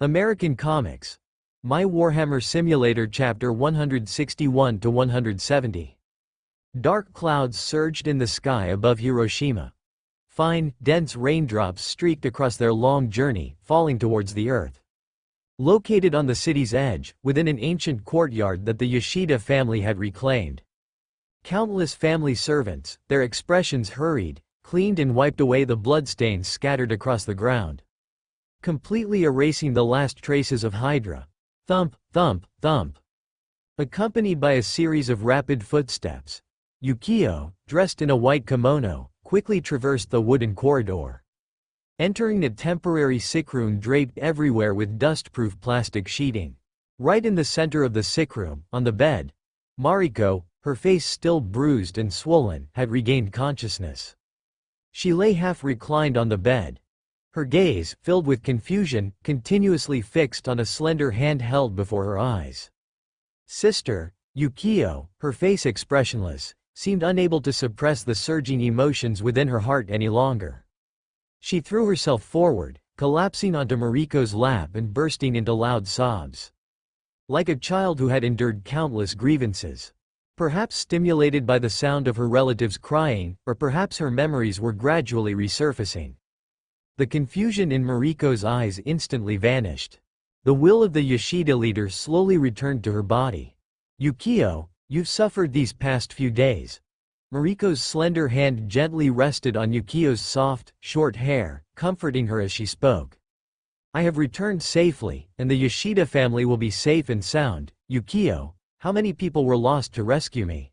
American Comics. My Warhammer Simulator Chapter 161-170. Dark clouds surged in the sky above Hiroshima. Fine, dense raindrops streaked across their long journey, falling towards the earth. Located on the city's edge, within an ancient courtyard that the Yoshida family had reclaimed. Countless family servants, their expressions hurried, cleaned and wiped away the bloodstains scattered across the ground, completely erasing the last traces of Hydra. Thump, thump, thump. Accompanied by a series of rapid footsteps, Yukio, dressed in a white kimono, quickly traversed the wooden corridor. Entering a temporary sickroom draped everywhere with dust-proof plastic sheeting. Right in the center of the sickroom, on the bed, Mariko, her face still bruised and swollen, had regained consciousness. She lay half-reclined on the bed, her gaze, filled with confusion, continuously fixed on a slender hand held before her eyes. Sister, Yukio, her face expressionless, seemed unable to suppress the surging emotions within her heart any longer. She threw herself forward, collapsing onto Mariko's lap and bursting into loud sobs. Like a child who had endured countless grievances. Perhaps stimulated by the sound of her relatives crying, or perhaps her memories were gradually resurfacing. The confusion in Mariko's eyes instantly vanished. The will of the Yoshida leader slowly returned to her body. Yukio, you've suffered these past few days. Mariko's slender hand gently rested on Yukio's soft, short hair, comforting her as she spoke. I have returned safely, and the Yoshida family will be safe and sound. Yukio, how many people were lost to rescue me?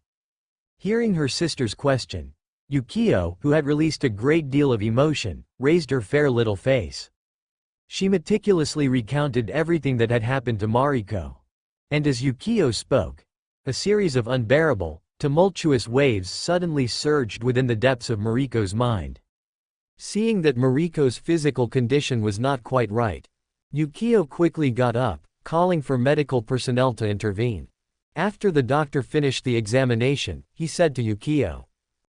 Hearing her sister's question, Yukio, who had released a great deal of emotion, raised her fair little face. She meticulously recounted everything that had happened to Mariko. And as Yukio spoke, a series of unbearable, tumultuous waves suddenly surged within the depths of Mariko's mind. Seeing that Mariko's physical condition was not quite right, Yukio quickly got up, calling for medical personnel to intervene. After the doctor finished the examination, he said to Yukio,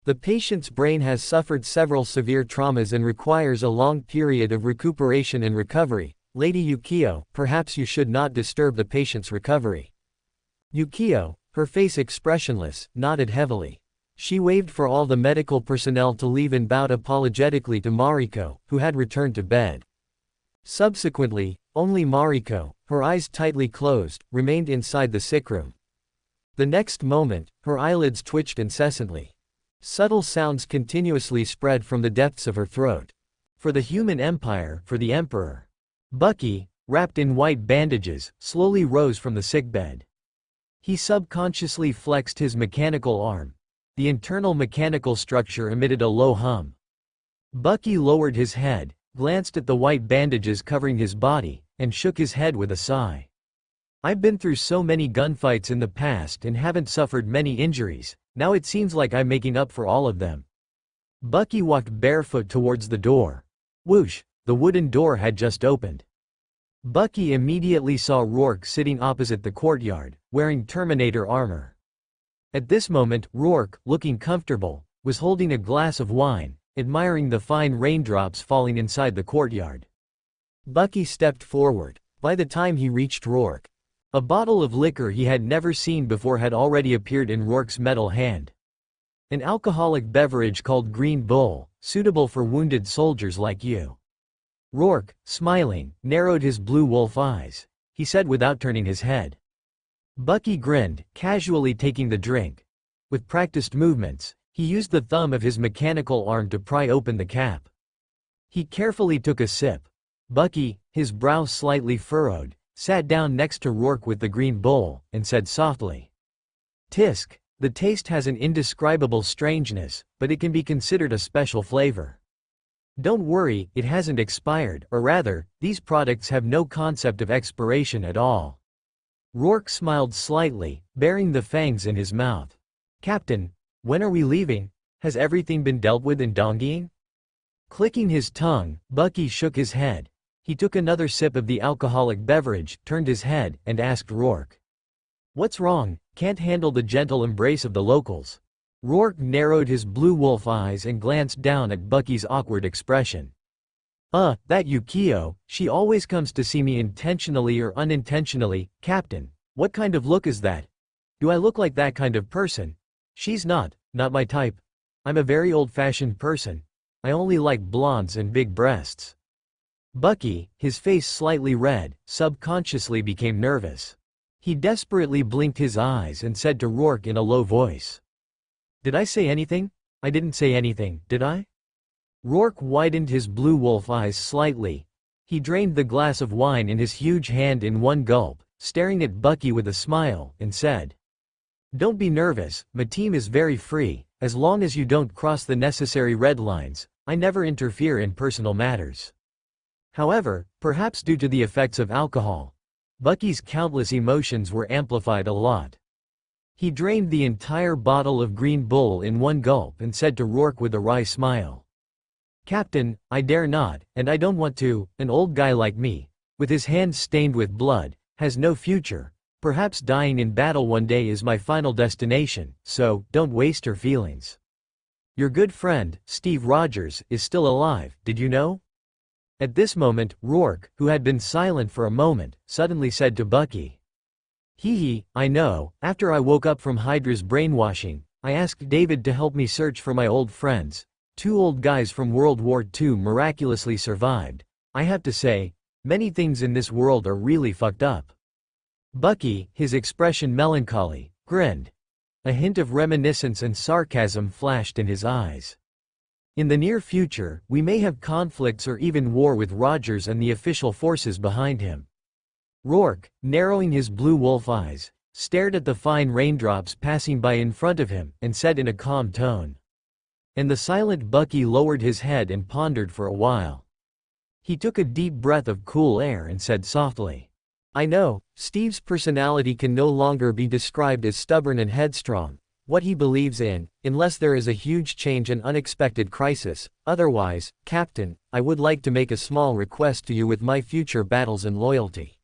"The patient's brain has suffered several severe traumas and requires a long period of recuperation and recovery. Lady Yukio, perhaps you should not disturb the patient's recovery." Yukio, her face expressionless, nodded heavily. She waved for all the medical personnel to leave and bowed apologetically to Mariko, who had returned to bed. Subsequently, only Mariko, her eyes tightly closed, remained inside the sickroom. The next moment, her eyelids twitched incessantly. Subtle sounds continuously spread from the depths of her throat. For the human empire, for the emperor. Bucky, wrapped in white bandages, slowly rose from the sickbed. He subconsciously flexed his mechanical arm. The internal mechanical structure emitted a low hum. Bucky lowered his head, glanced at the white bandages covering his body, and shook his head with a sigh. I've been through so many gunfights in the past and haven't suffered many injuries. Now it seems like I'm making up for all of them. Bucky walked barefoot towards the door. Whoosh, the wooden door had just opened. Bucky immediately saw Rourke sitting opposite the courtyard, wearing Terminator armor. At this moment, Rourke, looking comfortable, was holding a glass of wine, admiring the fine raindrops falling inside the courtyard. Bucky stepped forward. By the time he reached Rourke, a bottle of liquor he had never seen before had already appeared in Rourke's metal hand. An alcoholic beverage called Green Bull, suitable for wounded soldiers like you. Rourke, smiling, narrowed his blue wolf eyes. He said without turning his head. Bucky grinned, casually taking the drink. With practiced movements, he used the thumb of his mechanical arm to pry open the cap. He carefully took a sip. Bucky, his brow slightly furrowed, sat down next to Rourke with the green bowl, and said softly, "Tisk, the taste has an indescribable strangeness, but it can be considered a special flavor. Don't worry, it hasn't expired, or rather, these products have no concept of expiration at all." Rourke smiled slightly, baring the fangs in his mouth. "Captain, when are we leaving? Has everything been dealt with in Dongyin?" Clicking his tongue, Bucky shook his head. He took another sip of the alcoholic beverage, turned his head, and asked Rourke, "What's wrong? Can't handle the gentle embrace of the locals?" Rourke narrowed his blue wolf eyes and glanced down at Bucky's awkward expression. That Yukio, she always comes to see me intentionally or unintentionally. Captain, what kind of look is that? Do I look like that kind of person? She's not my type. I'm a very old-fashioned person. I only like blondes and big breasts. Bucky, his face slightly red, subconsciously became nervous. He desperately blinked his eyes and said to Rourke in a low voice. Did I say anything? I didn't say anything, did I? Rourke widened his blue wolf eyes slightly. He drained the glass of wine in his huge hand in one gulp, staring at Bucky with a smile, and said, Don't be nervous, my team is very free, as long as you don't cross the necessary red lines. I never interfere in personal matters. However, perhaps due to the effects of alcohol, Bucky's countless emotions were amplified a lot. He drained the entire bottle of Green Bull in one gulp and said to Rourke with a wry smile, Captain, I dare not, and I don't want to. An old guy like me, with his hands stained with blood, has no future. Perhaps dying in battle one day is my final destination, so don't waste your feelings. Your good friend, Steve Rogers, is still alive, did you know? At this moment, Rourke, who had been silent for a moment, suddenly said to Bucky, I know. After I woke up from Hydra's brainwashing, I asked David to help me search for my old friends. 2 old guys from World War II miraculously survived. I have to say, many things in this world are really fucked up. Bucky, his expression melancholy, grinned. A hint of reminiscence and sarcasm flashed in his eyes. In the near future, we may have conflicts or even war with Rogers and the official forces behind him. Rourke, narrowing his blue wolf eyes, stared at the fine raindrops passing by in front of him, and said in a calm tone. And the silent Bucky lowered his head and pondered for a while. He took a deep breath of cool air and said softly, I know, Steve's personality can no longer be described as stubborn and headstrong. What he believes in, unless there is a huge change and unexpected crisis. Otherwise, Captain, I would like to make a small request to you with my future battles and loyalty.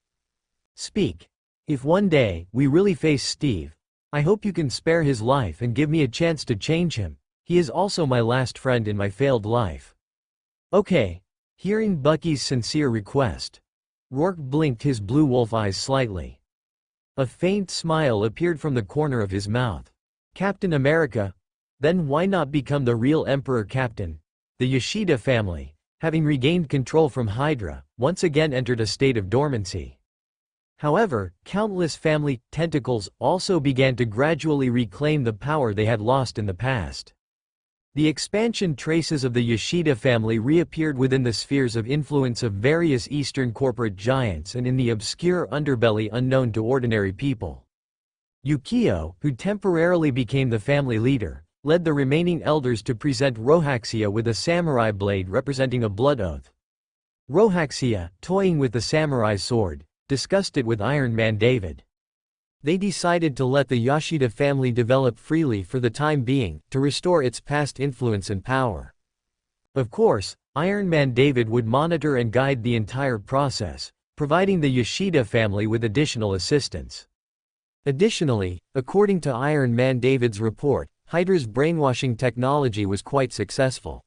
Speak. If one day we really face Steve, I hope you can spare his life and give me a chance to change him. He is also my last friend in my failed life. Okay. Hearing Bucky's sincere request, Rourke blinked his blue wolf eyes slightly. A faint smile appeared from the corner of his mouth. Captain America? Then why not become the real Emperor Captain? The Yoshida family, having regained control from Hydra, once again entered a state of dormancy. However, countless family tentacles also began to gradually reclaim the power they had lost in the past. The expansion traces of the Yoshida family reappeared within the spheres of influence of various Eastern corporate giants and in the obscure underbelly unknown to ordinary people. Yukio, who temporarily became the family leader, led the remaining elders to present Rorschach with a samurai blade representing a blood oath. Rorschach, toying with the samurai sword, discussed it with Iron Man David. They decided to let the Yoshida family develop freely for the time being, to restore its past influence and power. Of course, Iron Man David would monitor and guide the entire process, providing the Yoshida family with additional assistance. Additionally, according to Iron Man David's report, Hydra's brainwashing technology was quite successful.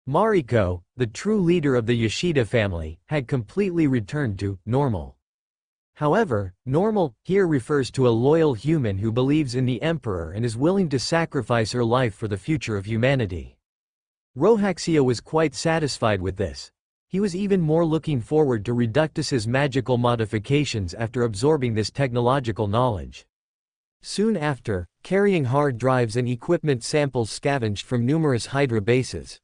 Mariko, the true leader of the Yoshida family, had completely returned to normal. However, normal here refers to a loyal human who believes in the Emperor and is willing to sacrifice her life for the future of humanity. Rorschach was quite satisfied with this. He was even more looking forward to Reductus's magical modifications after absorbing this technological knowledge. Soon after, carrying hard drives and equipment samples scavenged from numerous Hydra bases.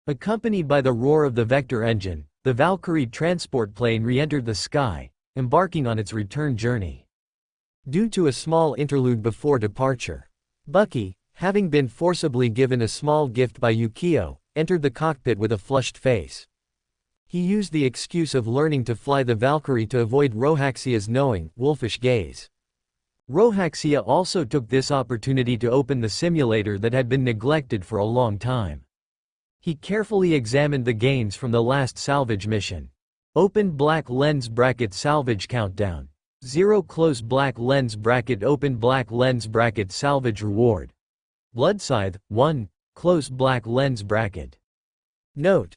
Accompanied by the roar of the Vector engine, the Valkyrie transport plane re-entered the sky, embarking on its return journey. Due to a small interlude before departure, Bucky, having been forcibly given a small gift by Yukio, entered the cockpit with a flushed face. He used the excuse of learning to fly the Valkyrie to avoid Rorschach's knowing, wolfish gaze. Rorschach also took this opportunity to open the simulator that had been neglected for a long time. He carefully examined the gains from the last salvage mission. Open black lens bracket salvage countdown. 0 close black lens bracket open black lens bracket salvage reward. Blood scythe, 1, close black lens bracket. Note: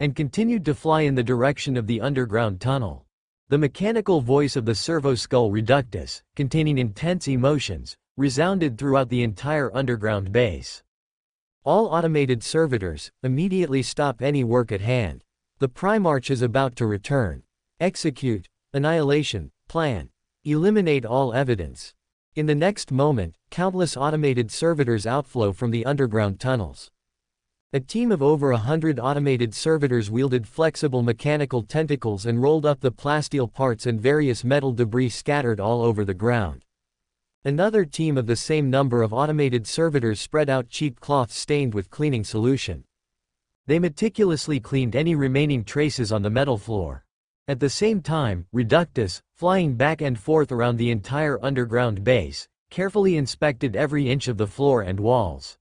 and continued to fly in the direction of the underground tunnel. The mechanical voice of the servo-skull Reductus, containing intense emotions, resounded throughout the entire underground base. All automated servitors, immediately stop any work at hand. The Primarch is about to return. Execute, annihilation, plan. Eliminate all evidence. In the next moment, countless automated servitors outflow from the underground tunnels. A team of over 100 automated servitors wielded flexible mechanical tentacles and rolled up the plasteel parts and various metal debris scattered all over the ground. Another team of the same number of automated servitors spread out cheap cloths stained with cleaning solution. They meticulously cleaned any remaining traces on the metal floor. At the same time, Reductus, flying back and forth around the entire underground base, carefully inspected every inch of the floor and walls.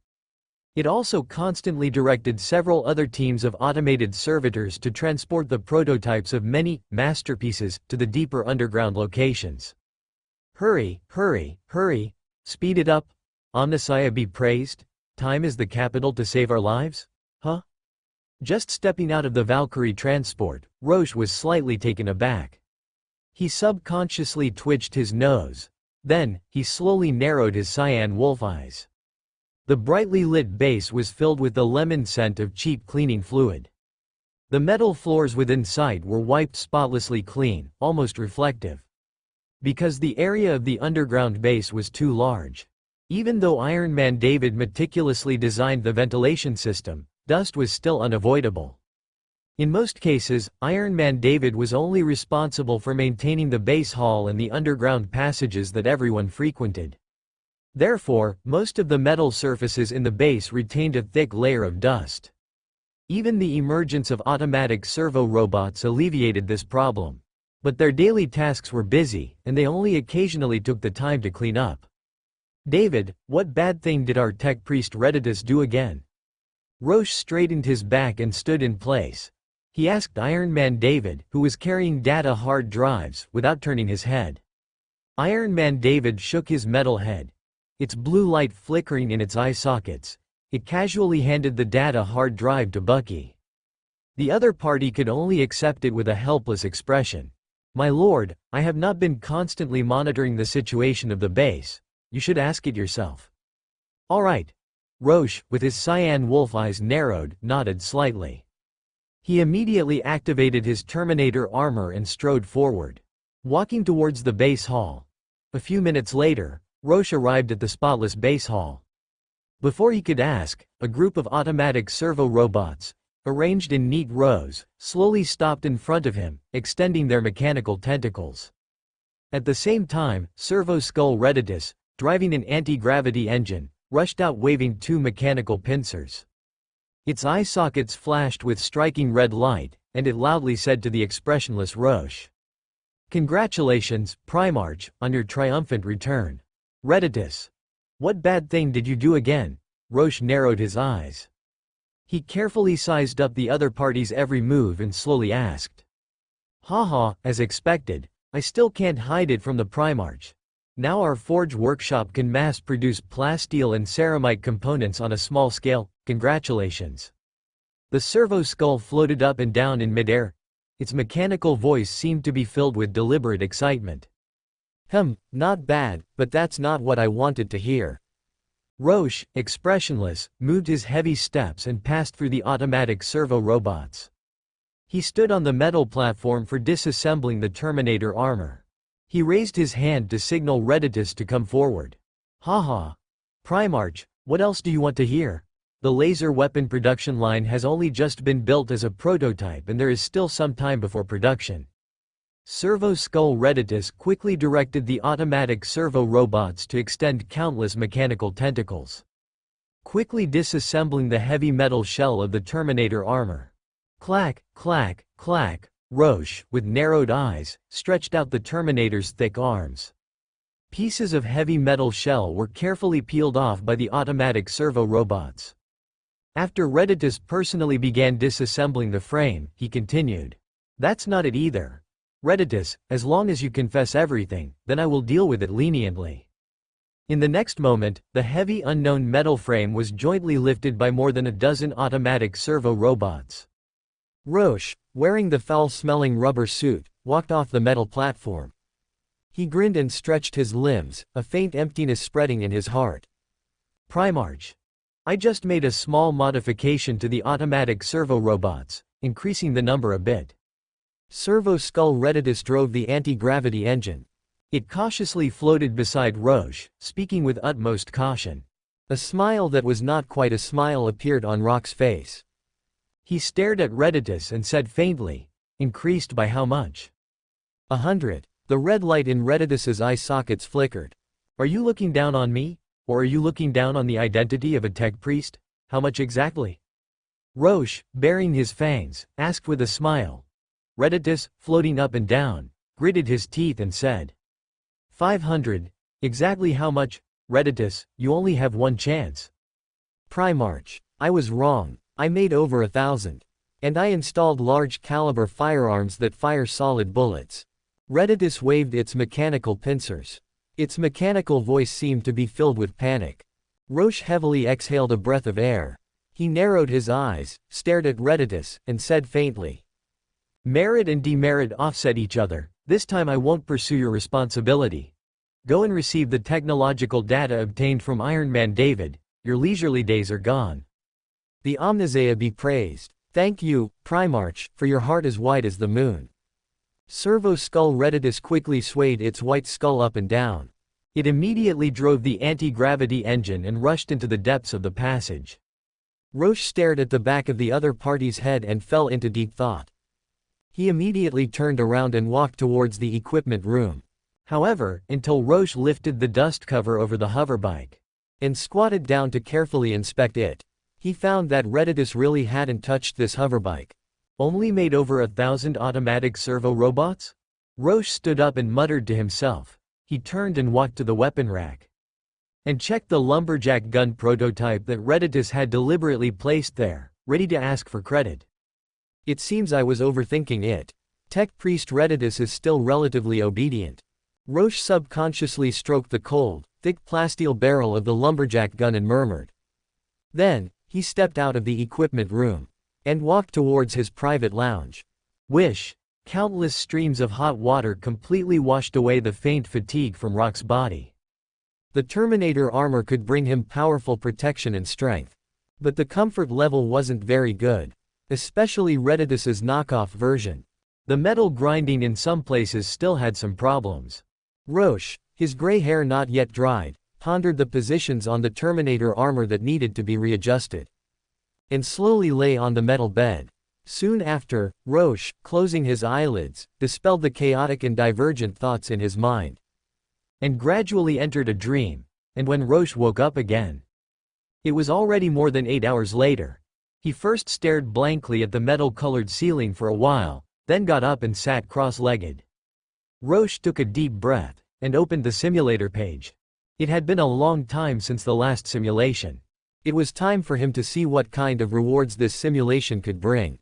It also constantly directed several other teams of automated servitors to transport the prototypes of many masterpieces to the deeper underground locations. Hurry, hurry, hurry, speed it up. Omnissiah be praised. Time is the capital to save our lives? Huh? Just stepping out of the Valkyrie transport, Roche was slightly taken aback. He subconsciously twitched his nose. Then, he slowly narrowed his cyan wolf eyes. The brightly lit base was filled with the lemon scent of cheap cleaning fluid. The metal floors within sight were wiped spotlessly clean, almost reflective. Because the area of the underground base was too large. Even though Iron Man David meticulously designed the ventilation system, dust was still unavoidable. In most cases, Iron Man David was only responsible for maintaining the base hall and the underground passages that everyone frequented. Therefore, most of the metal surfaces in the base retained a thick layer of dust. Even the emergence of automatic servo robots alleviated this problem. But their daily tasks were busy, and they only occasionally took the time to clean up. David, what bad thing did our tech priest Reductus do again? Roche straightened his back and stood in place. He asked Iron Man David, who was carrying data hard drives, without turning his head. Iron Man David shook his metal head. Its blue light flickering in its eye sockets, it casually handed the data hard drive to Bucky. The other party could only accept it with a helpless expression. My lord, I have not been constantly monitoring the situation of the base. You should ask it yourself. All right. Roche, with his cyan wolf eyes narrowed, nodded slightly. He immediately activated his Terminator armor and strode forward, walking towards the base hall. A few minutes later, Roche arrived at the spotless base hall. Before he could ask, a group of automatic servo robots, arranged in neat rows, slowly stopped in front of him, extending their mechanical tentacles. At the same time, servo-skull Reductus, driving an anti-gravity engine, rushed out waving two mechanical pincers. Its eye sockets flashed with striking red light, and it loudly said to the expressionless Roche, "Congratulations, Primarch, on your triumphant return." Reductus. What bad thing did you do again? Roche narrowed his eyes. He carefully sized up the other party's every move and slowly asked. Haha, as expected, I still can't hide it from the Primarch. Now our forge workshop can mass-produce plasteel and ceramite components on a small scale. Congratulations. The servo skull floated up and down in midair. Its mechanical voice seemed to be filled with deliberate excitement. Not bad, but that's not what I wanted to hear. Roche, expressionless, moved his heavy steps and passed through the automatic servo robots. He stood on the metal platform for disassembling the Terminator armor. He raised his hand to signal Reductus to come forward. Haha. Primarch, what else do you want to hear? The laser weapon production line has only just been built as a prototype and there is still some time before production. Servo-skull Reductus quickly directed the automatic servo robots to extend countless mechanical tentacles, quickly disassembling the heavy metal shell of the Terminator armor. Clack, clack, clack. Roche, with narrowed eyes, stretched out the Terminator's thick arms. Pieces of heavy metal shell were carefully peeled off by the automatic servo robots. After Reductus personally began disassembling the frame, he continued. That's not it either. Reductus, as long as you confess everything, then I will deal with it leniently. In the next moment, the heavy unknown metal frame was jointly lifted by more than a dozen automatic servo robots. Roche, wearing the foul-smelling rubber suit, walked off the metal platform. He grinned and stretched his limbs, a faint emptiness spreading in his heart. Primarch. I just made a small modification to the automatic servo robots, increasing the number a bit. Servo Skull Redditus drove the anti-gravity engine. It cautiously floated beside Roche, speaking with utmost caution. A smile that was not quite a smile appeared on Rock's face. He stared at Redditus and said faintly, "Increased by how much?" 100. The red light in Redditus's eye sockets flickered. Are you looking down on me? Or are you looking down on the identity of a tech priest? How much exactly? Roche, baring his fangs, asked with a smile. Redditus, floating up and down, gritted his teeth and said, 500. Exactly how much? Redditus, you only have one chance. Primarch. I was wrong. I made over 1,000. And I installed large caliber firearms that fire solid bullets. Redditus waved its mechanical pincers. Its mechanical voice seemed to be filled with panic. Roche heavily exhaled a breath of air. He narrowed his eyes, stared at Redditus, and said faintly, Merit and demerit offset each other. This time I won't pursue your responsibility. Go and receive the technological data obtained from Iron Man David. Your leisurely days are gone. The Omnisaea be praised. Thank you, Primarch, for your heart as white as the moon. Servo Skull Redditus quickly swayed its white skull up and down. It immediately drove the anti-gravity engine and rushed into the depths of the passage. Roche stared at the back of the other party's head and fell into deep thought. He immediately turned around and walked towards the equipment room. However, until Roche lifted the dust cover over the hoverbike and squatted down to carefully inspect it, he found that Redditus really hadn't touched this hoverbike. Only made over 1,000 automatic servo robots? Roche stood up and muttered to himself. He turned and walked to the weapon rack and checked the lumberjack gun prototype that Redditus had deliberately placed there, ready to ask for credit. It seems I was overthinking it. Tech Priest Redditus is still relatively obedient. Roche subconsciously stroked the cold, thick plasteel barrel of the lumberjack gun and murmured. Then, he stepped out of the equipment room and walked towards his private lounge. Wish. Countless streams of hot water completely washed away the faint fatigue from Rock's body. The Terminator armor could bring him powerful protection and strength. But the comfort level wasn't very good. Especially Redditus's knockoff version. The metal grinding in some places still had some problems. Roche, his gray hair not yet dried, pondered the positions on the Terminator armor that needed to be readjusted. And slowly lay on the metal bed. Soon after, Roche, closing his eyelids, dispelled the chaotic and divergent thoughts in his mind. And gradually entered a dream, and when Roche woke up again, it was already more than 8 hours later. He first stared blankly at the metal-colored ceiling for a while, then got up and sat cross-legged. Roche took a deep breath, and opened the simulator page. It had been a long time since the last simulation. It was time for him to see what kind of rewards this simulation could bring.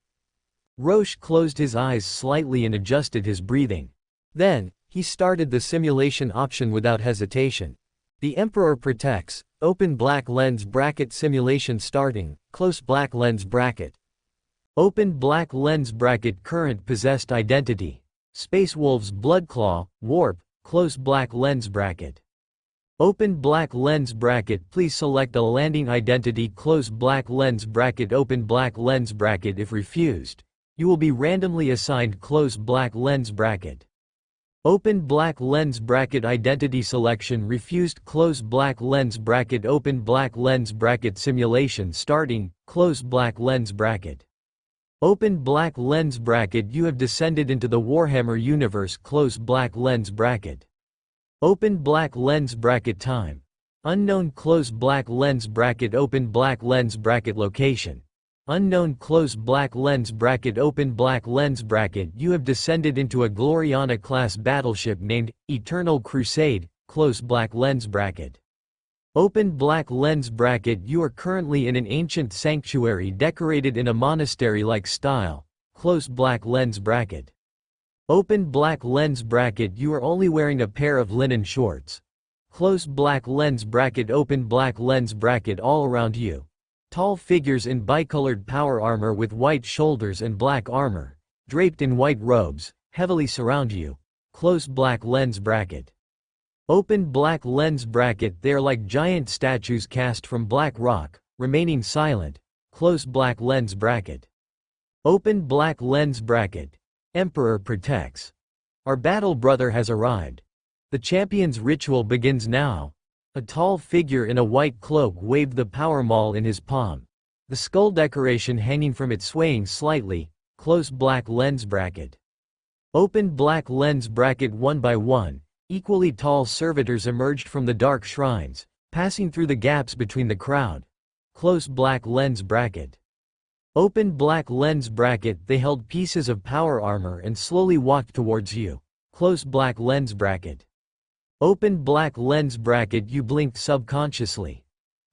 Roche closed his eyes slightly and adjusted his breathing. Then, he started the simulation option without hesitation. The Emperor protects, open black lens bracket simulation starting, close black lens bracket. Open black lens bracket current possessed identity. Space Wolves Bloodclaw, warp, close black lens bracket. Open black lens bracket. Please select a landing identity. Close black lens bracket. Open black lens bracket. If refused, you will be randomly assigned close black lens bracket. Open black lens bracket. Identity selection refused. Close black lens bracket. Open black lens bracket. Simulation starting, close black lens bracket. Open black lens bracket. You have descended into the Warhammer universe. Close black lens bracket. Open black lens bracket. Time unknown. Close black lens bracket. Open black lens bracket. Location unknown. Close black lens bracket. Open black lens bracket. You have descended into a Gloriana class battleship named Eternal Crusade. Close black lens bracket. Open black lens bracket. You are currently in an ancient sanctuary decorated in a monastery-like style. Close black lens bracket. Open black lens bracket. You are only wearing a pair of linen shorts. Close black lens bracket. Open black lens bracket. All around you, Tall figures in bicolored power armor with white shoulders and black armor, draped in white robes, heavily surround you. Close black lens bracket. Open black lens bracket. They are like giant statues cast from black rock, remaining silent. Close black lens bracket. Open black lens bracket. Emperor protects. Our battle brother has arrived. The champion's ritual begins now. A tall figure in a white cloak waved the power maul in his palm. The skull decoration hanging from it swaying slightly. Close black lens bracket. Open black lens bracket. One by one, equally tall servitors emerged from the dark shrines, passing through the gaps between the crowd. Close black lens bracket. Open black lens bracket. They held pieces of power armor and slowly walked towards you. Close black lens bracket. Open black lens bracket. You blinked subconsciously.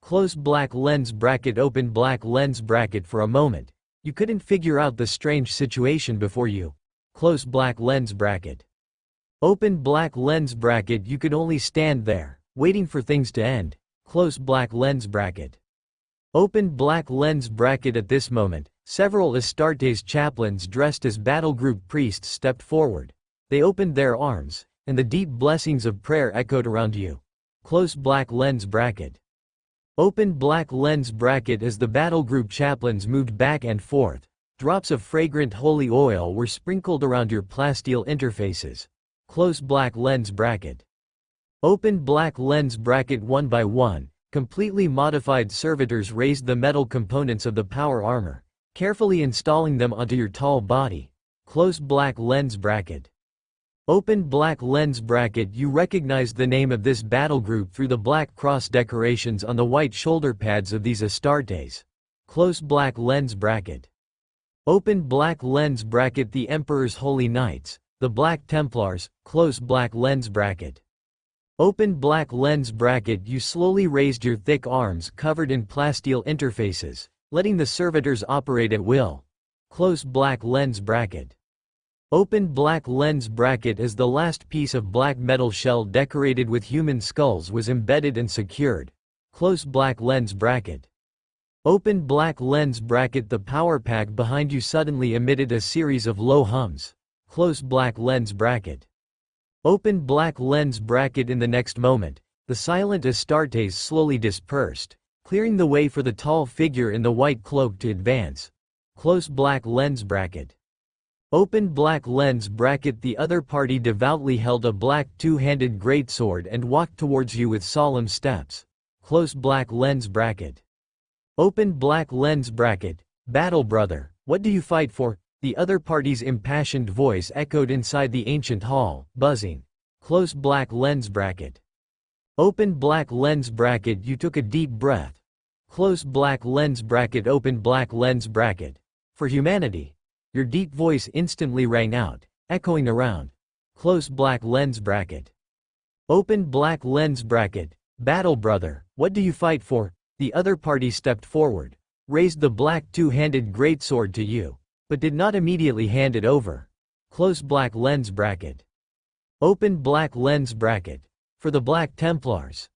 Close black lens bracket. Open black lens bracket. For a moment, you couldn't figure out the strange situation before you. Close black lens bracket. Open black lens bracket. You could only stand there, waiting for things to end. Close black lens bracket. Open black lens bracket. At this moment, several Astartes chaplains dressed as battle group priests stepped forward. They opened their arms, and the deep blessings of prayer echoed around you. Close black lens bracket. Open black lens bracket. As the battle group chaplains moved back and forth, drops of fragrant holy oil were sprinkled around your plasteel interfaces. Close black lens bracket. Open black lens bracket. One by one, completely modified servitors raised the metal components of the power armor, carefully installing them onto your tall body. Close black lens bracket. Open black lens bracket. You recognized the name of this battle group through the black cross decorations on the white shoulder pads of these Astartes. Close black lens bracket. Open black lens bracket. The Emperor's Holy Knights, the Black Templars. Close black lens bracket. Open black lens bracket. You slowly raised your thick arms covered in plasteel interfaces, letting the servitors operate at will. Close black lens bracket. Open black lens bracket. As the last piece of black metal shell decorated with human skulls was embedded and secured. Close black lens bracket. Open black lens bracket. The power pack behind you suddenly emitted a series of low hums. Close black lens bracket. Open black lens bracket. In the next moment, the silent Astartes slowly dispersed, clearing the way for the tall figure in the white cloak to advance. Close black lens bracket. Open black lens bracket. The other party devoutly held a black two-handed greatsword and walked towards you with solemn steps. Close black lens bracket. Open black lens bracket. Battle brother, what do you fight for? The other party's impassioned voice echoed inside the ancient hall, buzzing. Close black lens bracket. Open black lens bracket. You took a deep breath. Close black lens bracket. Open black lens bracket. For humanity. Your deep voice instantly rang out, echoing around. Close black lens bracket. Open black lens bracket. Battle brother, what do you fight for? The other party stepped forward, raised the black two-handed greatsword to you, but did not immediately hand it over. Close black lens bracket. Open black lens bracket. For the Black Templars.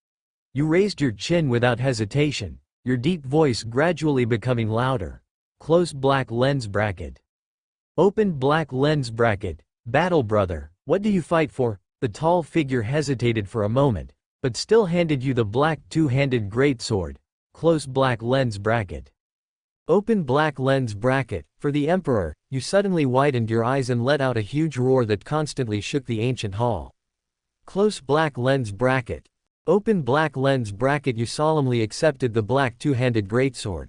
You raised your chin without hesitation, your deep voice gradually becoming louder. Close black lens bracket. Open black lens bracket. Battle brother, what do you fight for? The tall figure hesitated for a moment, but still handed you the black two-handed greatsword. Close black lens bracket. Open black lens bracket. For the Emperor, you suddenly widened your eyes and let out a huge roar that constantly shook the ancient hall. Close black lens bracket. Open black lens bracket. You solemnly accepted the black two-handed greatsword.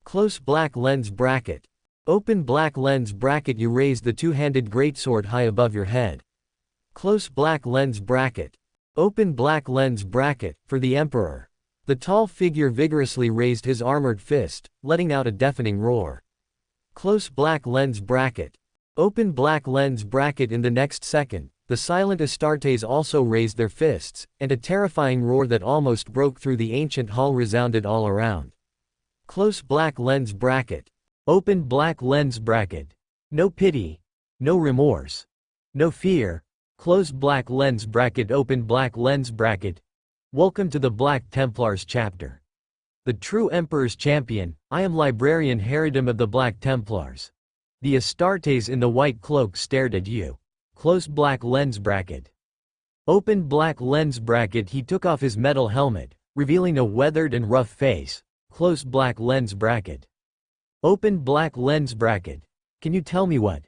Close black lens bracket. Open black lens bracket. You raised the two-handed greatsword high above your head. Close black lens bracket. Open black lens bracket. For the Emperor. The tall figure vigorously raised his armored fist, letting out a deafening roar. Close black lens bracket. Open black lens bracket. In the next second, the silent Astartes also raised their fists, and a terrifying roar that almost broke through the ancient hall resounded all around. Close black lens bracket. Open black lens bracket. No pity. No remorse. No fear. Close black lens bracket. Open black lens bracket. Welcome to the Black Templars chapter. The true Emperor's champion, I am Librarian Herodom of the Black Templars. The Astartes in the white cloak stared at you. Close black lens bracket. Open black lens bracket. He took off his metal helmet, revealing a weathered and rough face. Close black lens bracket. Open black lens bracket. Can you tell me what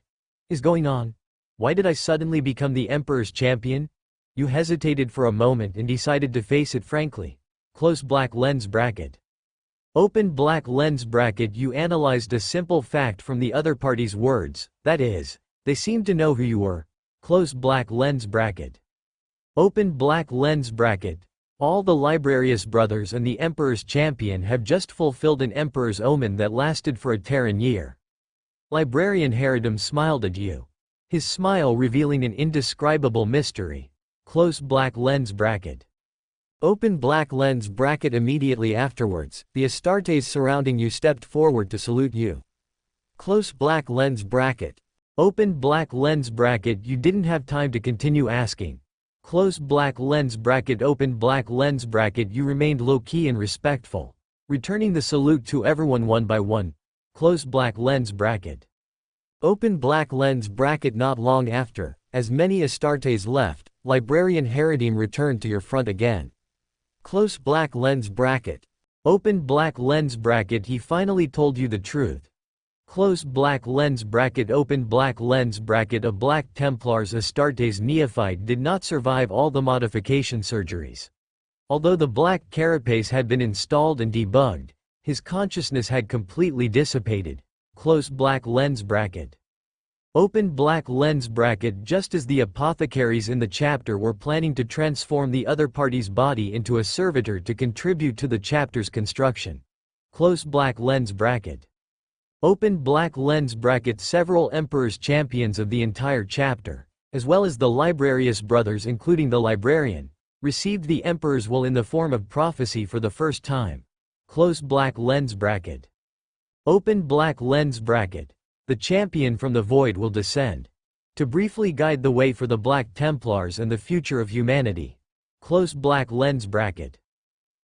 is going on? Why did I suddenly become the Emperor's champion? You hesitated for a moment and decided to face it frankly. Close black lens bracket. Open black lens bracket. You analyzed a simple fact from the other party's words, that is, they seemed to know who you were. Close black lens bracket. Open black lens bracket. All the Librarius brothers and the Emperor's champion have just fulfilled an Emperor's omen that lasted for a Terran year. Librarian Herodom smiled at you. His smile revealing an indescribable mystery. Close black lens bracket. Open black lens bracket. Immediately afterwards, the Astartes surrounding you stepped forward to salute you. Close black lens bracket. Open black lens bracket. You didn't have time to continue asking. Close black lens bracket. Open black lens bracket. You remained low-key and respectful, returning the salute to everyone one by one. Close black lens bracket. Open black lens bracket. Not long after, as many Astartes left, Librarian Herodom returned to your front again. Close black lens bracket. Open black lens bracket. He finally told you the truth. Close black lens bracket. Open black lens bracket. A Black Templar's Astartes neophyte did not survive all the modification surgeries. Although the black carapace had been installed and debugged, his consciousness had completely dissipated. Close black lens bracket. Open black lens bracket. Just as the apothecaries in the chapter were planning to transform the other party's body into a servitor to contribute to the chapter's construction. Close black lens bracket. Open black lens bracket. Several Emperor's champions of the entire chapter, as well as the Librarius brothers including the Librarian, received the Emperor's will in the form of prophecy for the first time. Close black lens bracket. Open black lens bracket. The champion from the void will descend to briefly guide the way for the Black Templars and the future of humanity. Close black lens bracket.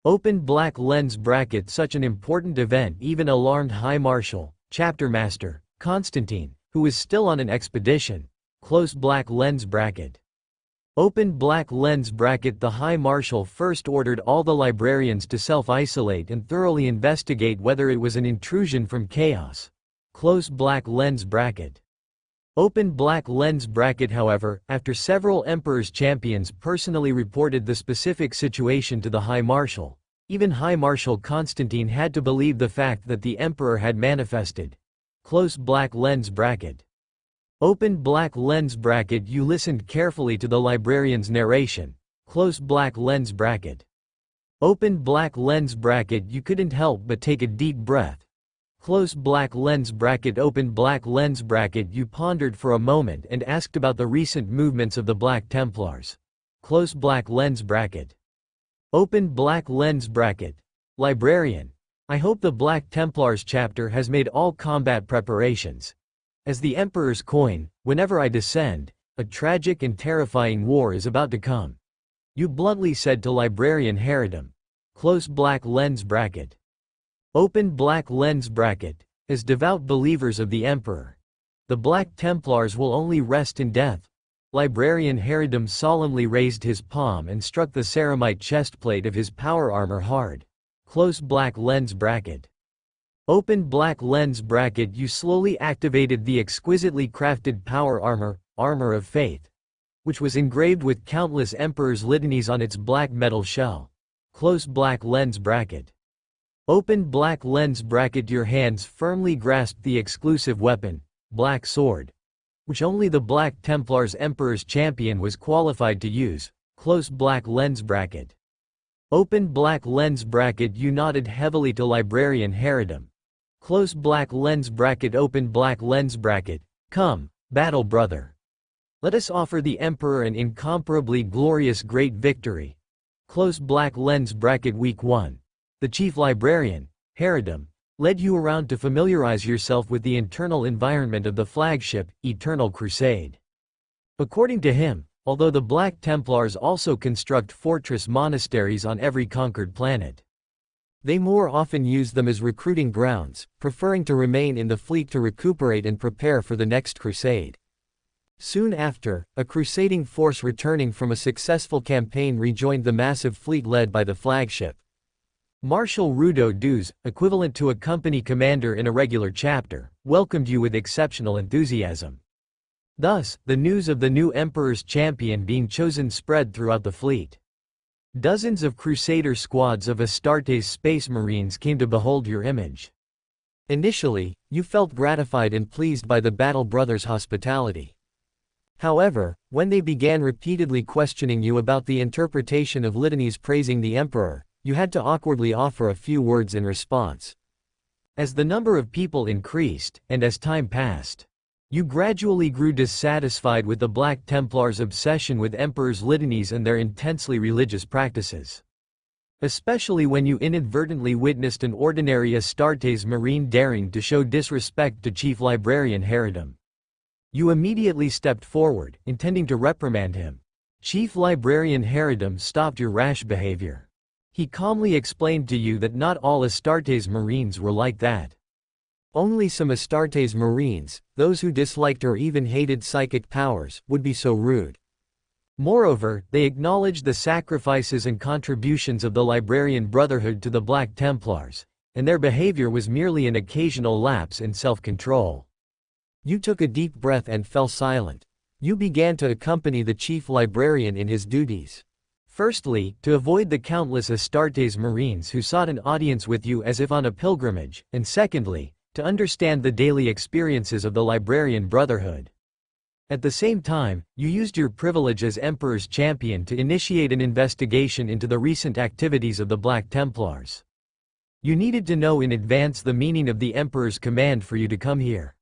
Open black lens bracket. Such an important event even alarmed High Marshal, Chapter Master, Constantine, who was still on an expedition. Close black lens bracket. Open black lens bracket. The High Marshal first ordered all the librarians to self-isolate and thoroughly investigate whether it was an intrusion from chaos. Close black lens bracket. Open black lens bracket. However, after several Emperor's champions personally reported the specific situation to the High Marshal, even High Marshal Constantine had to believe the fact that the Emperor had manifested. Close black lens bracket. Open black lens bracket. You listened carefully to the librarian's narration. Close black lens bracket. Open black lens bracket. You couldn't help but take a deep breath. Close black lens bracket. Open black lens bracket. You pondered for a moment and asked about the recent movements of the Black Templars. Close black lens bracket. Open black lens bracket. Librarian, I hope the Black Templars chapter has made all combat preparations. As the Emperor's coin, whenever I descend, a tragic and terrifying war is about to come. You bluntly said to Librarian Herodom. Close black lens bracket. Open black lens bracket. As devout believers of the Emperor, the Black Templars will only rest in death. Librarian Herodom solemnly raised his palm and struck the ceramite chestplate of his power armor hard. Close black lens bracket. Open black lens bracket. You slowly activated the exquisitely crafted power armor, Armor of Faith, which was engraved with countless Emperor's litanies on its black metal shell. Close black lens bracket. Open black lens bracket. Your hands firmly grasped the exclusive weapon, Black Sword, which only the Black Templars Emperor's champion was qualified to use. Close black lens bracket. Open black lens bracket. You nodded heavily to Librarian Herodom. Close black lens bracket. Open black lens bracket. Come, battle brother. Let us offer the Emperor an incomparably glorious great victory. Close black lens bracket. Week 1. The Chief Librarian, Herodom, led you around to familiarize yourself with the internal environment of the flagship, Eternal Crusade. According to him, although the Black Templars also construct fortress monasteries on every conquered planet, They more often used them as recruiting grounds, preferring to remain in the fleet to recuperate and prepare for the next crusade. Soon after, a crusading force returning from a successful campaign rejoined the massive fleet led by the flagship. Marshal Rudo Duz, equivalent to a company commander in a regular chapter, welcomed you with exceptional enthusiasm. Thus, the news of the new Emperor's champion being chosen spread throughout the fleet. Dozens of Crusader squads of Astartes Space Marines came to behold your image. Initially, you felt gratified and pleased by the Battle Brothers' hospitality. However, when they began repeatedly questioning you about the interpretation of litanies praising the Emperor, you had to awkwardly offer a few words in response. As the number of people increased, and as time passed, you gradually grew dissatisfied with the Black Templars' obsession with Emperor's litanies and their intensely religious practices. Especially when you inadvertently witnessed an ordinary Astartes Marine daring to show disrespect to Chief Librarian Herodom. You immediately stepped forward, intending to reprimand him. Chief Librarian Herodom stopped your rash behavior. He calmly explained to you that not all Astartes Marines were like that. Only some Astartes Marines, those who disliked or even hated psychic powers, would be so rude. Moreover, they acknowledged the sacrifices and contributions of the Librarian Brotherhood to the Black Templars, and their behavior was merely an occasional lapse in self-control. You took a deep breath and fell silent. You began to accompany the Chief Librarian in his duties. Firstly, to avoid the countless Astartes Marines who sought an audience with you as if on a pilgrimage, and secondly, to understand the daily experiences of the Librarian Brotherhood. At the same time, you used your privilege as Emperor's champion to initiate an investigation into the recent activities of the Black Templars. You needed to know in advance the meaning of the Emperor's command for you to come here.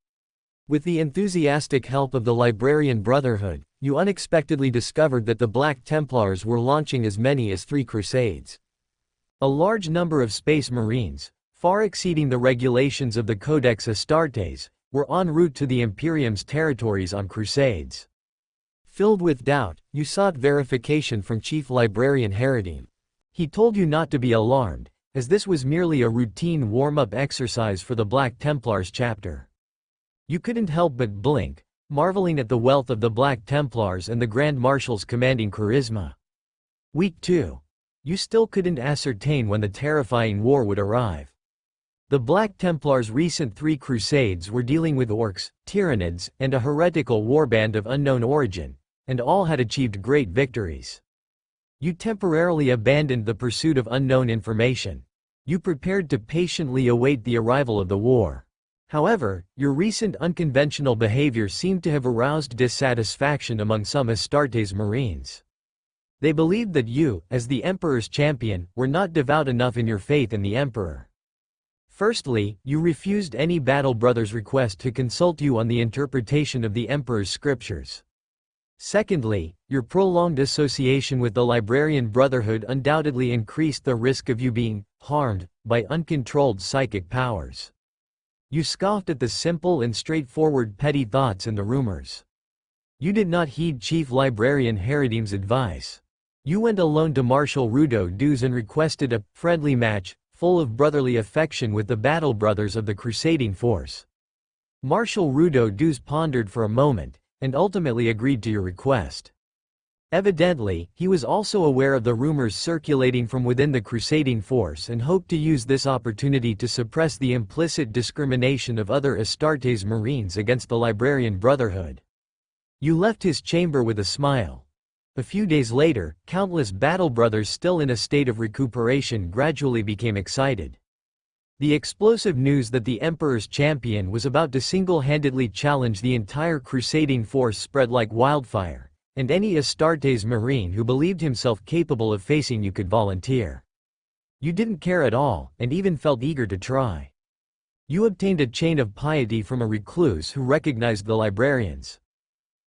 With the enthusiastic help of the Librarian Brotherhood, you unexpectedly discovered that the Black Templars were launching as many as 3 crusades. A large number of Space Marines, far exceeding the regulations of the Codex Astartes, were en route to the Imperium's territories on crusades. Filled with doubt, you sought verification from Chief Librarian Herodom. He told you not to be alarmed, as this was merely a routine warm-up exercise for the Black Templars chapter. You couldn't help but blink, marveling at the wealth of the Black Templars and the Grand Marshal's commanding charisma. Week 2. You still couldn't ascertain when the terrifying war would arrive. The Black Templars' recent 3 crusades were dealing with orcs, tyranids, and a heretical warband of unknown origin, and all had achieved great victories. You temporarily abandoned the pursuit of unknown information. You prepared to patiently await the arrival of the war. However, your recent unconventional behavior seemed to have aroused dissatisfaction among some Astartes Marines. They believed that you, as the Emperor's champion, were not devout enough in your faith in the Emperor. Firstly, you refused any Battle Brothers' request to consult you on the interpretation of the Emperor's scriptures. Secondly, your prolonged association with the Librarian Brotherhood undoubtedly increased the risk of you being harmed by uncontrolled psychic powers. You scoffed at the simple and straightforward petty thoughts in the rumors. You did not heed Chief Librarian Herodom's advice. You went alone to Marshal Rudo Duz and requested a friendly match, full of brotherly affection with the Battle Brothers of the crusading force. Marshal Rudo Duz pondered for a moment, and ultimately agreed to your request. Evidently, he was also aware of the rumors circulating from within the crusading force and hoped to use this opportunity to suppress the implicit discrimination of other Astartes Marines against the Librarian Brotherhood. You left his chamber with a smile. A few days later, countless Battle Brothers still in a state of recuperation gradually became excited. The explosive news that the Emperor's champion was about to single-handedly challenge the entire crusading force spread like wildfire, and any Astartes Marine who believed himself capable of facing you could volunteer. You didn't care at all, and even felt eager to try. You obtained a chain of piety from a recluse who recognized the librarians.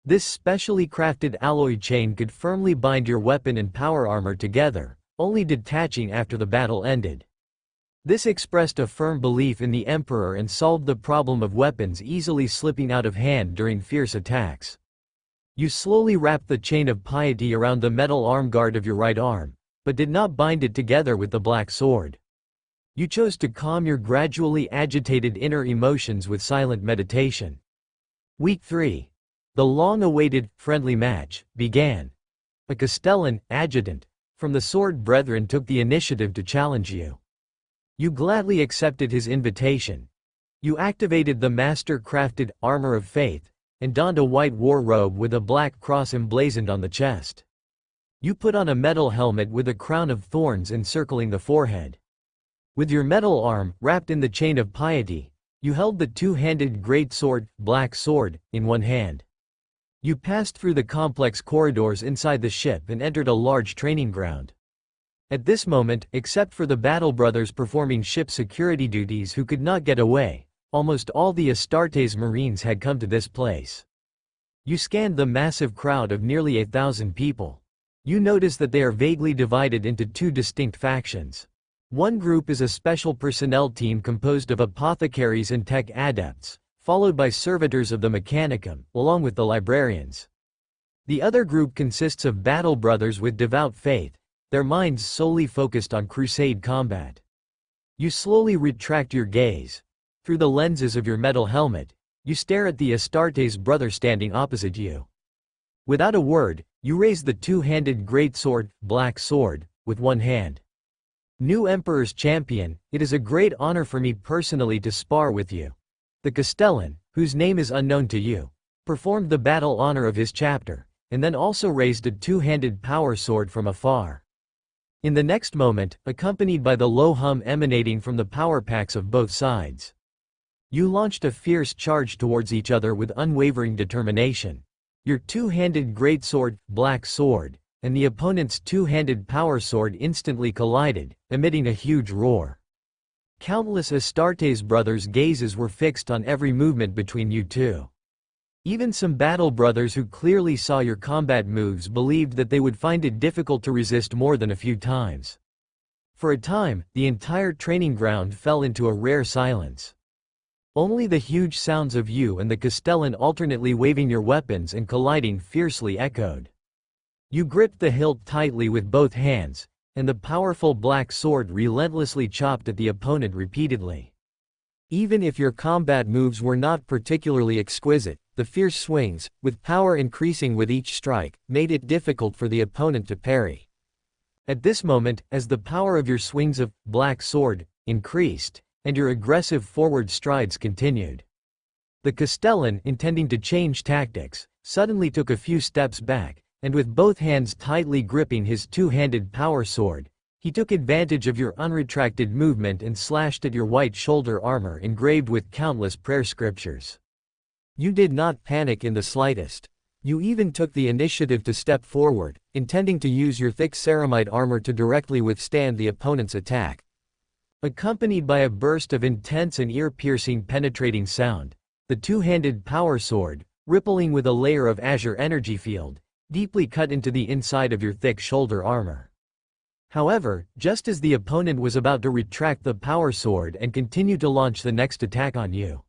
This specially crafted alloy chain could firmly bind your weapon and power armor together, only detaching after the battle ended. This expressed a firm belief in the Emperor and solved the problem of weapons easily slipping out of hand during fierce attacks. You slowly wrapped the chain of piety around the metal arm guard of your right arm, but did not bind it together with the black sword. You chose to calm your gradually agitated inner emotions with silent meditation. Week 3. The long-awaited, friendly match began. A Castellan, adjutant, from the Sword Brethren took the initiative to challenge you. You gladly accepted his invitation. You activated the master-crafted armor of faith, and donned a white war robe with a black cross emblazoned on the chest. You put on a metal helmet with a crown of thorns encircling the forehead. With your metal arm, wrapped in the chain of piety, you held the two-handed great sword, black sword, in one hand. You passed through the complex corridors inside the ship and entered a large training ground. At this moment, except for the battle brothers performing ship security duties who could not get away, almost all the Astartes Marines had come to this place. You scanned the massive crowd of nearly 1,000 people. You notice that they are vaguely divided into two distinct factions. One group is a special personnel team composed of apothecaries and tech adepts, followed by servitors of the Mechanicum, along with the librarians. The other group consists of battle brothers with devout faith, their minds solely focused on crusade combat. You slowly retract your gaze. Through the lenses of your metal helmet, you stare at the Astartes brother standing opposite you. Without a word, you raise the two-handed great sword, black sword, with one hand. New Emperor's champion, it is a great honor for me personally to spar with you. The Castellan, whose name is unknown to you, performed the battle honor of his chapter, and then also raised a two-handed power sword from afar. In the next moment, accompanied by the low hum emanating from the power packs of both sides, you launched a fierce charge towards each other with unwavering determination. Your two-handed greatsword, black sword, and the opponent's two-handed power sword instantly collided, emitting a huge roar. Countless Astartes brothers' gazes were fixed on every movement between you two. Even some battle brothers who clearly saw your combat moves believed that they would find it difficult to resist more than a few times. For a time, the entire training ground fell into a rare silence. Only the huge sounds of you and the Castellan alternately waving your weapons and colliding fiercely echoed. You gripped the hilt tightly with both hands, and the powerful black sword relentlessly chopped at the opponent repeatedly. Even if your combat moves were not particularly exquisite, the fierce swings, with power increasing with each strike, made it difficult for the opponent to parry. At this moment, as the power of your swings of black sword increased, and your aggressive forward strides continued, the Castellan, intending to change tactics, suddenly took a few steps back, and with both hands tightly gripping his two-handed power sword, he took advantage of your unretracted movement and slashed at your white shoulder armor engraved with countless prayer scriptures. You did not panic in the slightest. You even took the initiative to step forward, intending to use your thick ceramide armor to directly withstand the opponent's attack. Accompanied by a burst of intense and ear-piercing penetrating sound, the two-handed power sword, rippling with a layer of azure energy field, deeply cut into the inside of your thick shoulder armor. However, just as the opponent was about to retract the power sword and continue to launch the next attack on you,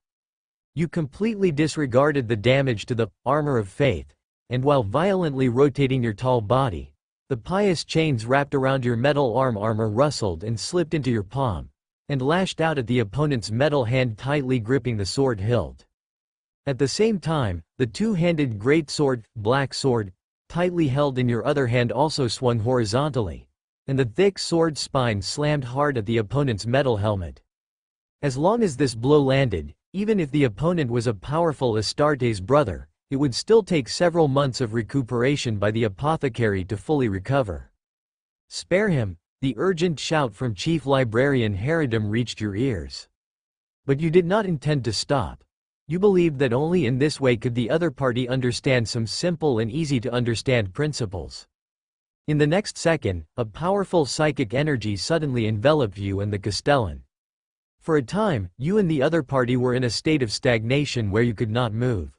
you completely disregarded the damage to the armor of faith, and while violently rotating your tall body, the pious chains wrapped around your metal armor rustled and slipped into your palm, and lashed out at the opponent's metal hand tightly gripping the sword hilt. At the same time, the two-handed great sword, black sword, tightly held in your other hand also swung horizontally, and the thick sword spine slammed hard at the opponent's metal helmet. As long as this blow landed, even if the opponent was a powerful Astartes brother, it would still take several months of recuperation by the apothecary to fully recover. "Spare him!" The urgent shout from Chief Librarian Herodum reached your ears. But you did not intend to stop. You believed that only in this way could the other party understand some simple and easy-to-understand principles. In the next second, a powerful psychic energy suddenly enveloped you and the Castellan. For a time, you and the other party were in a state of stagnation where you could not move.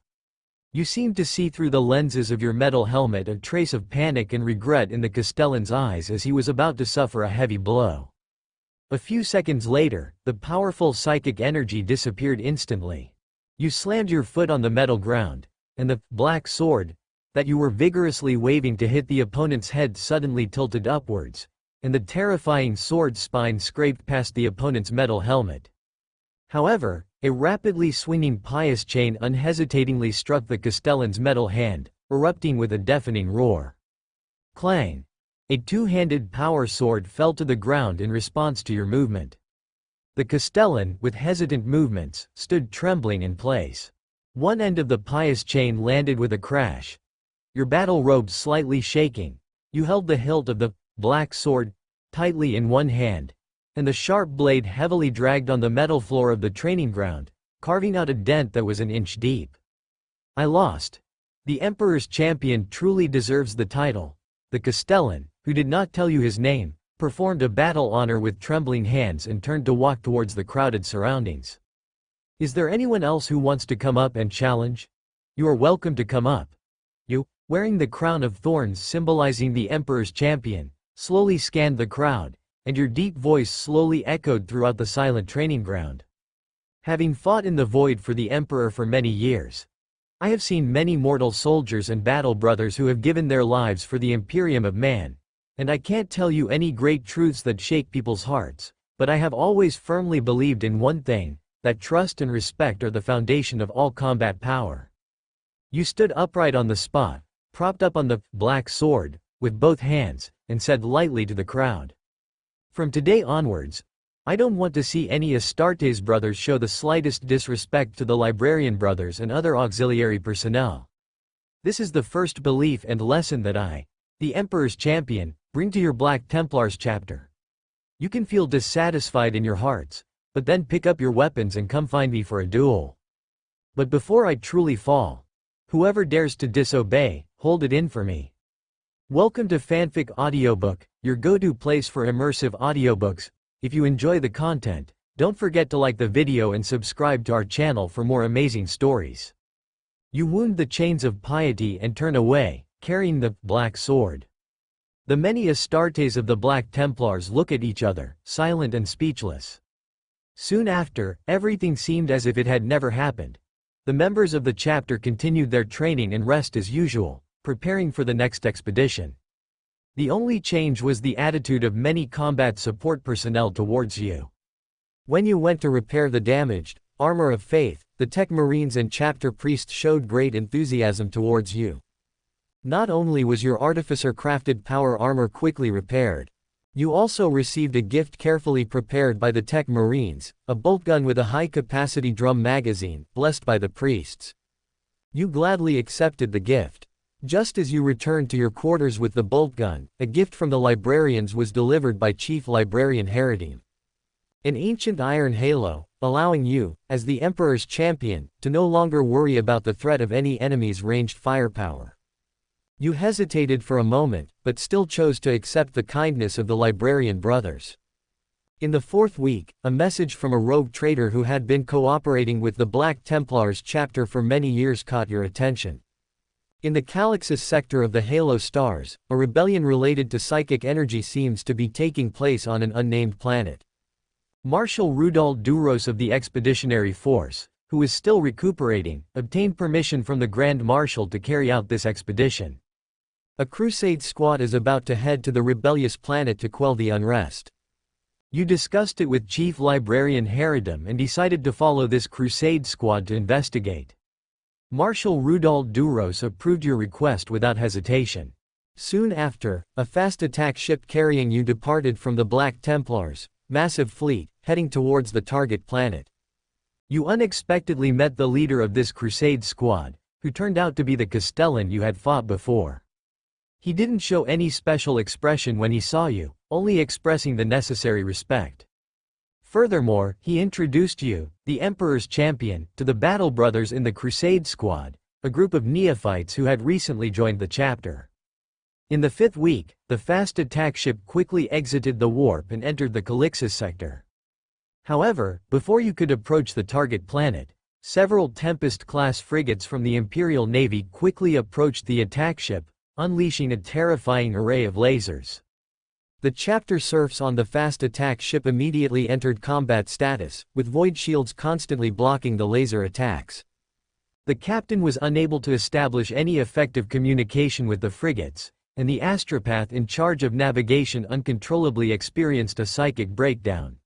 You seemed to see through the lenses of your metal helmet a trace of panic and regret in the Castellan's eyes as he was about to suffer a heavy blow. A few seconds later, the powerful psychic energy disappeared instantly. You slammed your foot on the metal ground, and the black sword that you were vigorously waving to hit the opponent's head suddenly tilted upwards, and the terrifying sword spine scraped past the opponent's metal helmet. However, a rapidly swinging pious chain unhesitatingly struck the Castellan's metal hand, erupting with a deafening roar. Clang! A two-handed power sword fell to the ground in response to your movement. The Castellan, with hesitant movements, stood trembling in place. One end of the pious chain landed with a crash. Your battle robes slightly shaking, you held the hilt of the black sword tightly in one hand, and the sharp blade heavily dragged on the metal floor of the training ground, carving out a dent that was an inch deep. I lost. The Emperor's champion truly deserves the title. The Castellan, who did not tell you his name, performed a battle honor with trembling hands and turned to walk towards the crowded surroundings. Is there anyone else who wants to come up and challenge? You are welcome to come up. You, wearing the crown of thorns symbolizing the Emperor's champion, slowly scanned the crowd, and your deep voice slowly echoed throughout the silent training ground. Having fought in the void for the Emperor for many years, I have seen many mortal soldiers and battle brothers who have given their lives for the Imperium of Man, and I can't tell you any great truths that shake people's hearts, but I have always firmly believed in one thing, that trust and respect are the foundation of all combat power. You stood upright on the spot, propped up on the black sword, with both hands, and said lightly to the crowd, "From today onwards, I don't want to see any Astartes brothers show the slightest disrespect to the librarian brothers and other auxiliary personnel. This is the first belief and lesson that I, the Emperor's champion, bring to your Black Templars chapter. You can feel dissatisfied in your hearts, but then pick up your weapons and come find me for a duel. But before I truly fall, whoever dares to disobey, hold it in for me." Welcome to Fanfic Audiobook, your go-to place for immersive audiobooks. If you enjoy the content, don't forget to like the video and subscribe to our channel for more amazing stories. You wound the chains of piety and turn away, carrying the black sword. The many Astartes of the Black Templars look at each other, silent and speechless. Soon after, everything seemed as if it had never happened. The members of the chapter continued their training and rest as usual, preparing for the next expedition. The only change was the attitude of many combat support personnel towards you. When you went to repair the damaged armor of faith, the tech marines and chapter priests showed great enthusiasm towards you. Not only was your artificer-crafted power armor quickly repaired, you also received a gift carefully prepared by the tech marines, a bolt gun with a high-capacity drum magazine, blessed by the priests. You gladly accepted the gift. Just as you returned to your quarters with the bolt gun, a gift from the librarians was delivered by Chief Librarian Heridim. An ancient iron halo, allowing you, as the Emperor's champion, to no longer worry about the threat of any enemy's ranged firepower. You hesitated for a moment, but still chose to accept the kindness of the librarian brothers. In the fourth week, a message from a rogue traitor who had been cooperating with the Black Templars chapter for many years caught your attention. In the Calixus sector of the Halo Stars, a rebellion related to psychic energy seems to be taking place on an unnamed planet. Marshal Rudolf Duros of the Expeditionary Force, who is still recuperating, obtained permission from the Grand Marshal to carry out this expedition. A crusade squad is about to head to the rebellious planet to quell the unrest. You discussed it with Chief Librarian Heridim and decided to follow this crusade squad to investigate. Marshal Rudolf Duros approved your request without hesitation. Soon after, a fast attack ship carrying you departed from the Black Templars' massive fleet, heading towards the target planet. You unexpectedly met the leader of this crusade squad, who turned out to be the Castellan you had fought before. He didn't show any special expression when he saw you, only expressing the necessary respect. Furthermore, he introduced you, the Emperor's champion, to the Battle Brothers in the Crusade Squad, a group of neophytes who had recently joined the chapter. In the fifth week, the fast attack ship quickly exited the warp and entered the Calixus sector. However, before you could approach the target planet, several Tempest-class frigates from the Imperial Navy quickly approached the attack ship, unleashing a terrifying array of lasers. The chapter serfs on the fast attack ship immediately entered combat status, with void shields constantly blocking the laser attacks. The captain was unable to establish any effective communication with the frigates, and the astropath in charge of navigation uncontrollably experienced a psychic breakdown.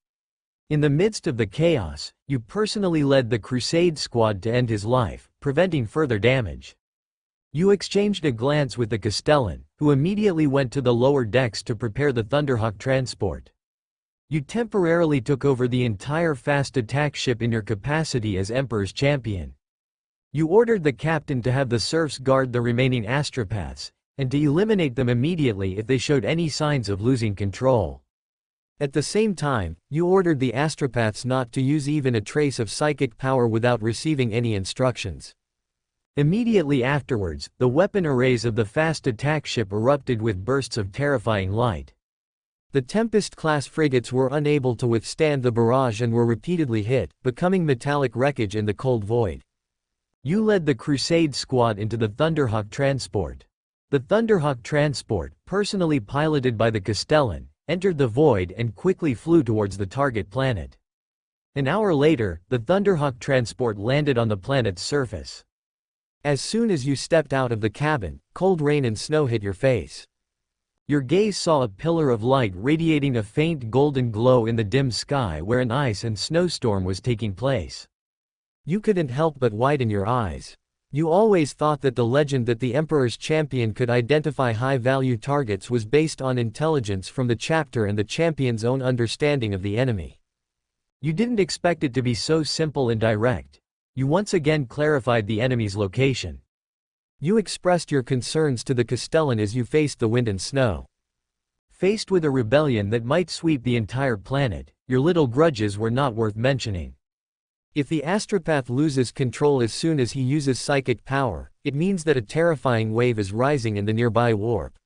In the midst of the chaos, you personally led the Crusade squad to end his life, preventing further damage. You exchanged a glance with the Castellan, who immediately went to the lower decks to prepare the Thunderhawk transport. You temporarily took over the entire fast attack ship in your capacity as Emperor's champion. You ordered the captain to have the serfs guard the remaining astropaths, and to eliminate them immediately if they showed any signs of losing control. At the same time, you ordered the astropaths not to use even a trace of psychic power without receiving any instructions. Immediately afterwards, the weapon arrays of the fast attack ship erupted with bursts of terrifying light. The Tempest-class frigates were unable to withstand the barrage and were repeatedly hit, becoming metallic wreckage in the cold void. You led the Crusade squad into the Thunderhawk transport. The Thunderhawk transport, personally piloted by the Castellan, entered the void and quickly flew towards the target planet. An hour later, the Thunderhawk transport landed on the planet's surface. As soon as you stepped out of the cabin, cold rain and snow hit your face. Your gaze saw a pillar of light radiating a faint golden glow in the dim sky where an ice and snowstorm was taking place. You couldn't help but widen your eyes. You always thought that the legend that the Emperor's champion could identify high-value targets was based on intelligence from the chapter and the champion's own understanding of the enemy. You didn't expect it to be so simple and direct. You once again clarified the enemy's location. You expressed your concerns to the Castellan as you faced the wind and snow. Faced with a rebellion that might sweep the entire planet, your little grudges were not worth mentioning. If the astropath loses control as soon as he uses psychic power, it means that a terrifying wave is rising in the nearby warp.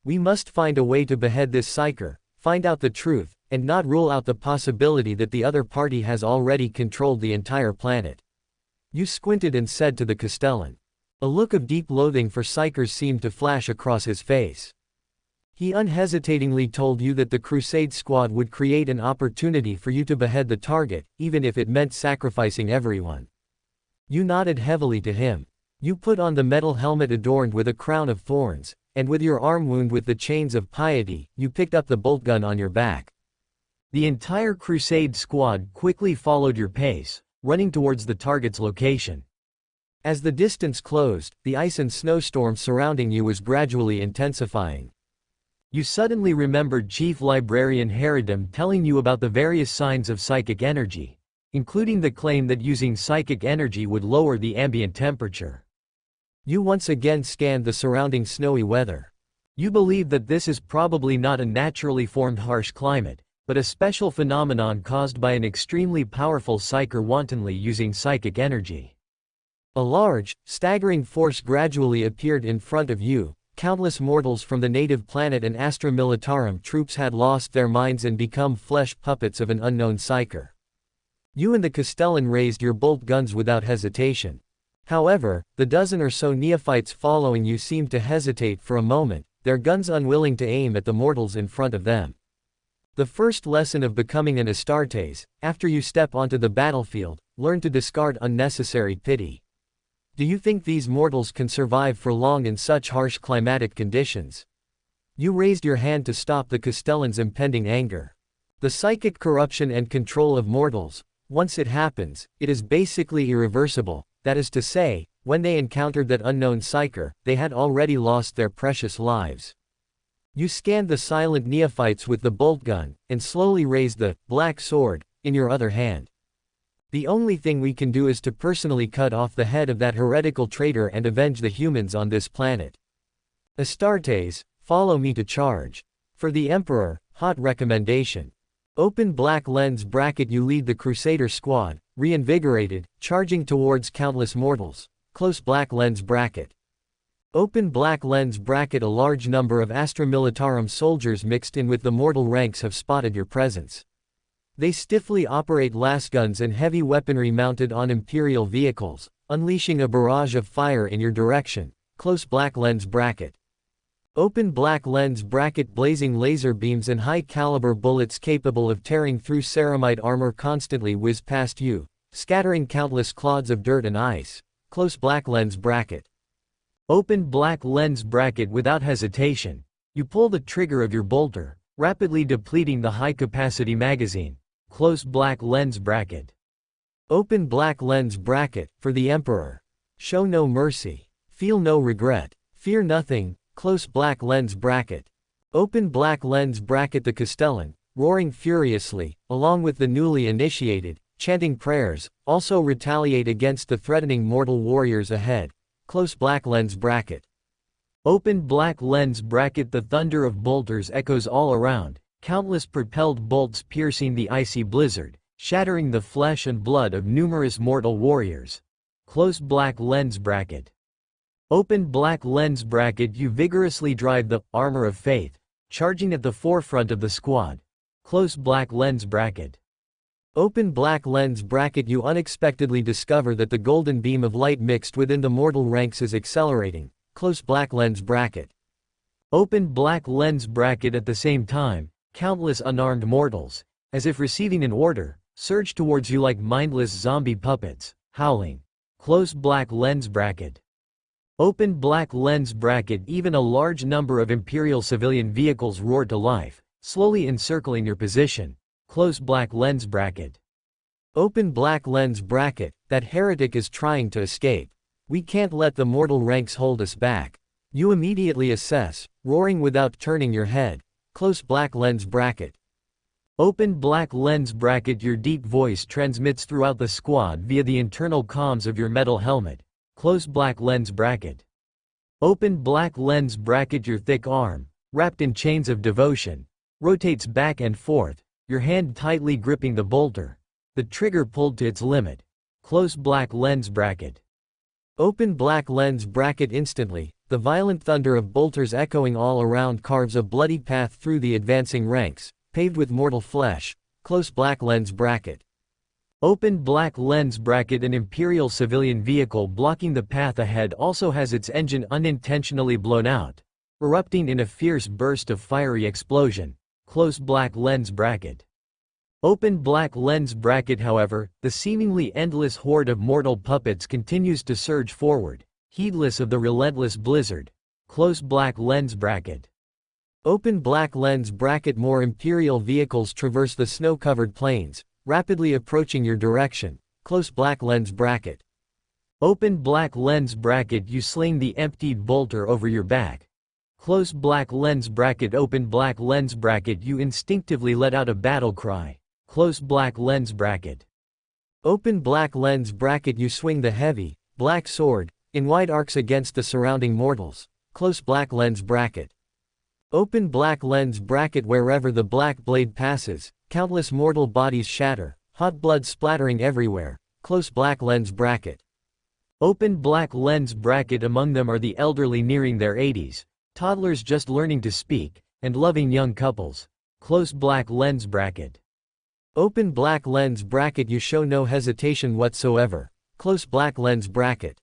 We must find a way to behead this psyker, find out the truth, and not rule out the possibility that the other party has already controlled the entire planet. You squinted and said to the Castellan. A look of deep loathing for psykers seemed to flash across his face. He unhesitatingly told you that the Crusade squad would create an opportunity for you to behead the target, even if it meant sacrificing everyone. You nodded heavily to him. You put on the metal helmet adorned with a crown of thorns, and with your arm wound with the chains of piety, you picked up the bolt gun on your back. The entire Crusade squad quickly followed your pace, running towards the target's location. As the distance closed, the ice and snowstorm surrounding you was gradually intensifying. You suddenly remembered Chief Librarian Herodem telling you about the various signs of psychic energy, including the claim that using psychic energy would lower the ambient temperature. You once again scanned the surrounding snowy weather. You believe that this is probably not a naturally formed harsh climate, but a special phenomenon caused by an extremely powerful psyker wantonly using psychic energy. A large, staggering force gradually appeared in front of you. Countless mortals from the native planet and Astra Militarum troops had lost their minds and become flesh puppets of an unknown psyker. You and the Castellan raised your bolt guns without hesitation. However, the dozen or so neophytes following you seemed to hesitate for a moment, their guns unwilling to aim at the mortals in front of them. The first lesson of becoming an Astartes, after you step onto the battlefield, learn to discard unnecessary pity. Do you think these mortals can survive for long in such harsh climatic conditions? You raised your hand to stop the Castellan's impending anger. The psychic corruption and control of mortals, once it happens, it is basically irreversible, that is to say, when they encountered that unknown psyker, they had already lost their precious lives. You scanned the silent neophytes with the bolt gun, and slowly raised the black sword in your other hand. The only thing we can do is to personally cut off the head of that heretical traitor and avenge the humans on this planet. Astartes, follow me to charge. For the Emperor, hot recommendation. Open black lens bracket. You lead the Crusader squad, reinvigorated, charging towards countless mortals. Close black lens bracket. Open black lens bracket. A large number of Astra Militarum soldiers mixed in with the mortal ranks have spotted your presence. They stiffly operate lasguns and heavy weaponry mounted on Imperial vehicles, unleashing a barrage of fire in your direction. Close black lens bracket. Open black lens bracket. Blazing laser beams and high-caliber bullets capable of tearing through ceramide armor constantly whiz past you, scattering countless clods of dirt and ice. Close black lens bracket. Open black lens bracket without hesitation. You pull the trigger of your bolter, rapidly depleting the high-capacity magazine. Close black lens bracket. Open black lens bracket, for the Emperor. Show no mercy. Feel no regret. Fear nothing. Close black lens bracket. Open black lens bracket. The Castellan, roaring furiously, along with the newly initiated, chanting prayers, also retaliate against the threatening mortal warriors ahead. Close black lens bracket. Open black lens bracket. The thunder of bolters echoes all around, countless propelled bolts piercing the icy blizzard, shattering the flesh and blood of numerous mortal warriors. Close black lens bracket. Open black lens bracket. You vigorously drive the armor of faith, charging at the forefront of the squad. Close black lens bracket. Open black lens bracket. You unexpectedly discover that the golden beam of light mixed within the mortal ranks is accelerating. Close black lens bracket. Open black lens bracket. At the same time, countless unarmed mortals, as if receiving an order, surge towards you like mindless zombie puppets, howling. Close black lens bracket. Open black lens bracket. Even a large number of Imperial civilian vehicles roar to life, slowly encircling your position. Close black lens bracket. Open black lens bracket. That heretic is trying to escape. We can't let the mortal ranks hold us back. You immediately assess, roaring without turning your head. Close black lens bracket. Open black lens bracket. Your deep voice transmits throughout the squad via the internal comms of your metal helmet. Close black lens bracket. Open black lens bracket. Your thick arm, wrapped in chains of devotion, rotates back and forth, your hand tightly gripping the bolter, the trigger pulled to its limit. Close black lens bracket. Open black lens bracket. Instantly, the violent thunder of bolters echoing all around carves a bloody path through the advancing ranks, paved with mortal flesh. Close black lens bracket. Open black lens bracket. An Imperial civilian vehicle blocking the path ahead also has its engine unintentionally blown out, erupting in a fierce burst of fiery explosion. Close black lens bracket. Open black lens bracket. However, the seemingly endless horde of mortal puppets continues to surge forward, heedless of the relentless blizzard. Close black lens bracket. Open black lens bracket. More Imperial vehicles traverse the snow-covered plains, rapidly approaching your direction. Close black lens bracket. Open black lens bracket. You sling the emptied bolter over your back. Close black lens bracket. Open black lens bracket. You instinctively let out a battle cry. Close black lens bracket. Open black lens bracket. You swing the heavy, black sword, in wide arcs against the surrounding mortals. Close black lens bracket. Open black lens bracket. Wherever the black blade passes, countless mortal bodies shatter, hot blood splattering everywhere. Close black lens bracket. Open black lens bracket. Among them are the elderly nearing their 80s, toddlers just learning to speak, and loving young couples. Close black lens bracket. Open black lens bracket. You show no hesitation whatsoever. Close black lens bracket.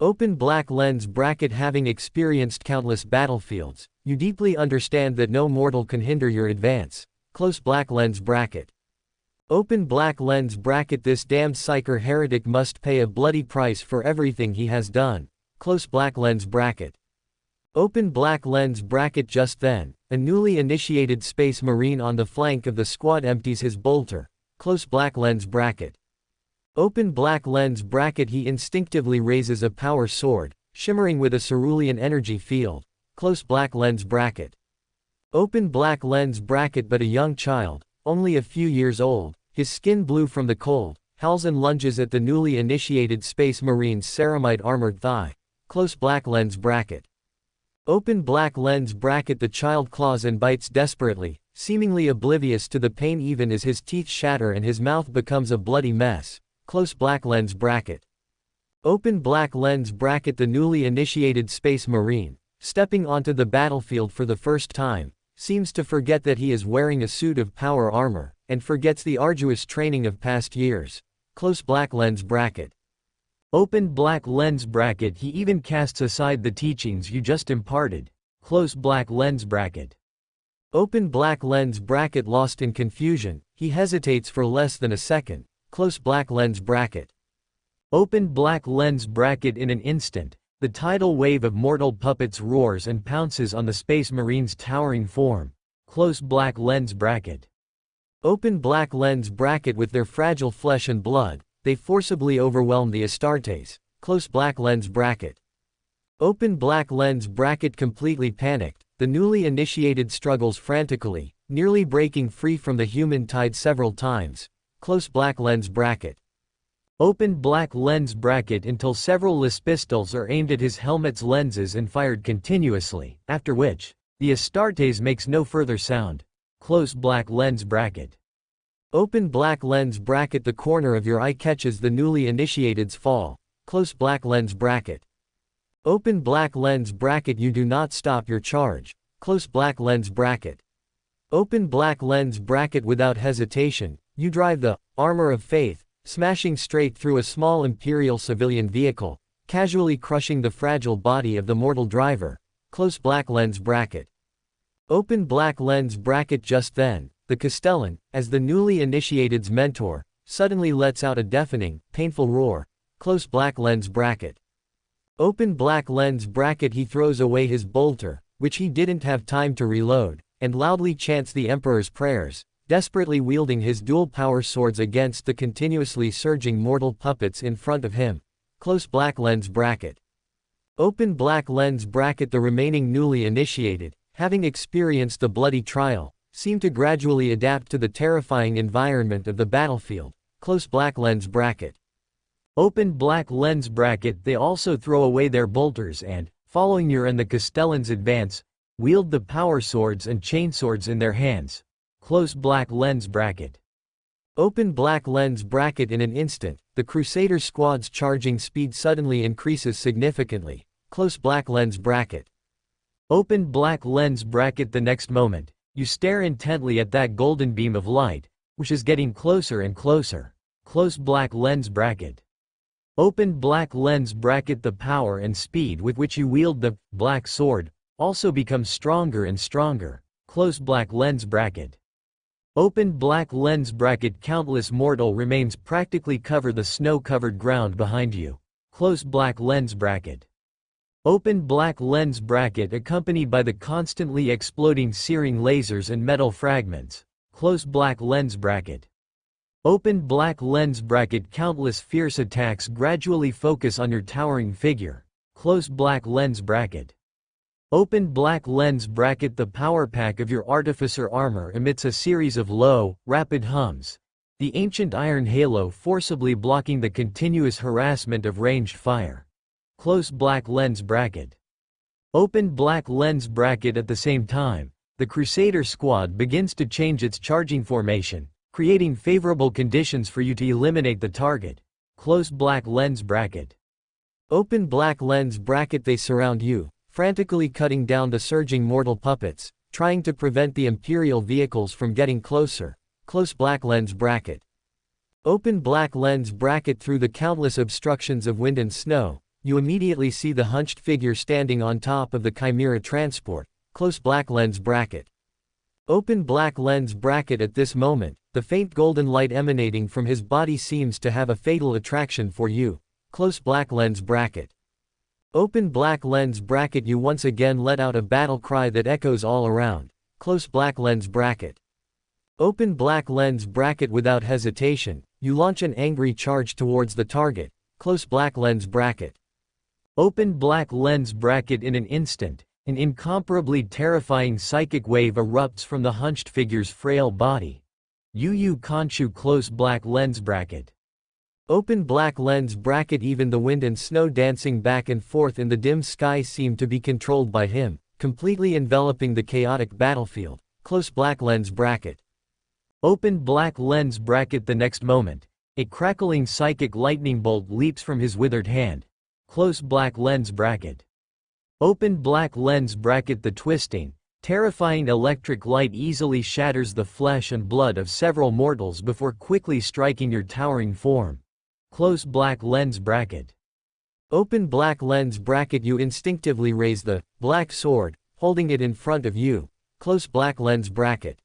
Open black lens bracket. Having experienced countless battlefields, you deeply understand that no mortal can hinder your advance. Close black lens bracket. Open black lens bracket. This damned psyker heretic must pay a bloody price for everything he has done. Close black lens bracket. Open black lens bracket. Just then, a newly initiated space marine on the flank of the squad empties his bolter. Close black lens bracket. Open black lens bracket. He instinctively raises a power sword, shimmering with a cerulean energy field. Close black lens bracket. Open black lens bracket. But a young child, only a few years old, his skin blue from the cold, howls and lunges at the newly initiated space marine's ceramide armored thigh. Close black lens bracket. Open black lens bracket. The child claws and bites desperately, seemingly oblivious to the pain even as his teeth shatter and his mouth becomes a bloody mess. Close black lens bracket. Open black lens bracket. The newly initiated space marine, stepping onto the battlefield for the first time, seems to forget that he is wearing a suit of power armor, and forgets the arduous training of past years. Close black lens bracket. Open black lens bracket. He even casts aside the teachings you just imparted. Close black lens bracket. Open black lens bracket. Lost in confusion, he hesitates for less than a second. Close black lens bracket. Open black lens bracket. In an instant, The tidal wave of mortal puppets roars and pounces on the Space Marine's towering form. Close black lens bracket. Open black lens bracket. With their fragile flesh and blood, they forcibly overwhelm the Astartes. Close black lens bracket. Open black lens bracket. Completely panicked, the newly initiated struggles frantically, nearly breaking free from the human tide several times. Close black lens bracket. Open black lens bracket until several las pistols are aimed at his helmet's lenses and fired continuously, after which, the Astartes makes no further sound. Close black lens bracket. Open black lens bracket. The corner of your eye catches the newly initiated's fall. Close black lens bracket. Open black lens bracket. You do not stop your charge. Close black lens bracket. Open black lens bracket. Without hesitation, you drive the armor of faith, smashing straight through a small Imperial civilian vehicle, casually crushing the fragile body of the mortal driver. Close black lens bracket. Open black lens bracket. Just then, the Castellan, as the newly initiated's mentor, suddenly lets out a deafening, painful roar. Close black lens bracket. Open black lens bracket. He throws away his bolter, which he didn't have time to reload, and loudly chants the Emperor's prayers, desperately wielding his dual power swords against the continuously surging mortal puppets in front of him. Close black lens bracket. Open black lens bracket. The remaining newly initiated, having experienced the bloody trial, seem to gradually adapt to the terrifying environment of the battlefield. Close black lens bracket. Open black lens bracket. They also throw away their bolters and, following your and the Castellan's advance, wield the power swords and chainswords in their hands. Close black lens bracket. Open black lens bracket. In an instant, the Crusader squad's charging speed suddenly increases significantly. Close black lens bracket. Open black lens bracket. The next moment, you stare intently at that golden beam of light, which is getting closer and closer. Close black lens bracket. Open black lens bracket. The power and speed with which you wield the black sword also becomes stronger and stronger. Close black lens bracket. Open black lens bracket. Countless mortal remains practically cover the snow-covered ground behind you. Close black lens bracket. Open black lens bracket. Accompanied by the constantly exploding searing lasers and metal fragments. Close black lens bracket. Open black lens bracket. Countless fierce attacks gradually focus on your towering figure. Close black lens bracket. Open black lens bracket. The power pack of your artificer armor emits a series of low, rapid hums, the ancient iron halo forcibly blocking the continuous harassment of ranged fire. Close black lens bracket. Open black lens bracket. At the same time, the Crusader squad begins to change its charging formation, creating favorable conditions for you to eliminate the target. Close black lens bracket. Open black lens bracket. They surround you, frantically cutting down the surging mortal puppets, trying to prevent the Imperial vehicles from getting closer. Close black lens bracket. Open black lens bracket. Through the countless obstructions of wind and snow, you immediately see the hunched figure standing on top of the Chimera transport. Close black lens bracket. Open black lens bracket. At this moment, the faint golden light emanating from his body seems to have a fatal attraction for you. Close black lens bracket. Open black lens bracket. You once again let out a battle cry that echoes all around. Close black lens bracket. Open black lens bracket. Without hesitation, you launch an angry charge towards the target. Close black lens bracket. Open black lens bracket. In an instant, an incomparably terrifying psychic wave erupts from the hunched figure's frail body. Yu Khonshu. Close black lens bracket. Open black lens bracket. Even the wind and snow dancing back and forth in the dim sky seem to be controlled by him, completely enveloping the chaotic battlefield. Close black lens bracket. Open black lens bracket. The next moment, a crackling psychic lightning bolt leaps from his withered hand. Close black lens bracket. Open black lens bracket. The twisting, terrifying electric light easily shatters the flesh and blood of several mortals before quickly striking your towering form. Close black lens bracket. Open black lens bracket. You instinctively raise the black sword, holding it in front of you. Close black lens bracket.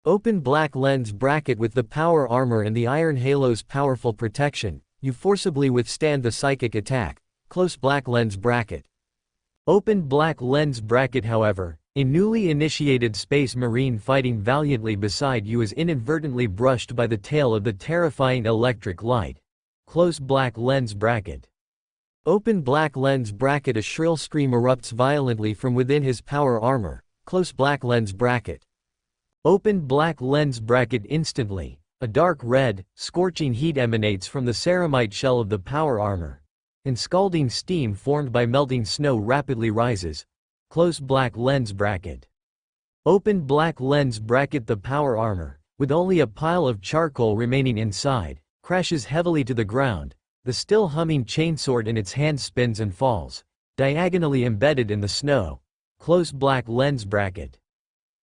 Open black lens bracket. With the power armor and the iron halo's powerful protection, you forcibly withstand the psychic attack. close black lens bracket. Open black lens bracket. However, a newly initiated space marine fighting valiantly beside you is inadvertently brushed by the tail of the terrifying electric light. Close black lens bracket. Open black lens bracket. A shrill scream erupts violently from within his power armor. Close black lens bracket. Open black lens bracket. Instantly, a dark red, scorching heat emanates from the ceramite shell of the power armor, and scalding steam formed by melting snow rapidly rises. Close black lens bracket. Open black lens bracket. The power armor, with only a pile of charcoal remaining inside, crashes heavily to the ground. The still humming chainsword in its hand spins and falls, diagonally embedded in the snow. Close black lens bracket.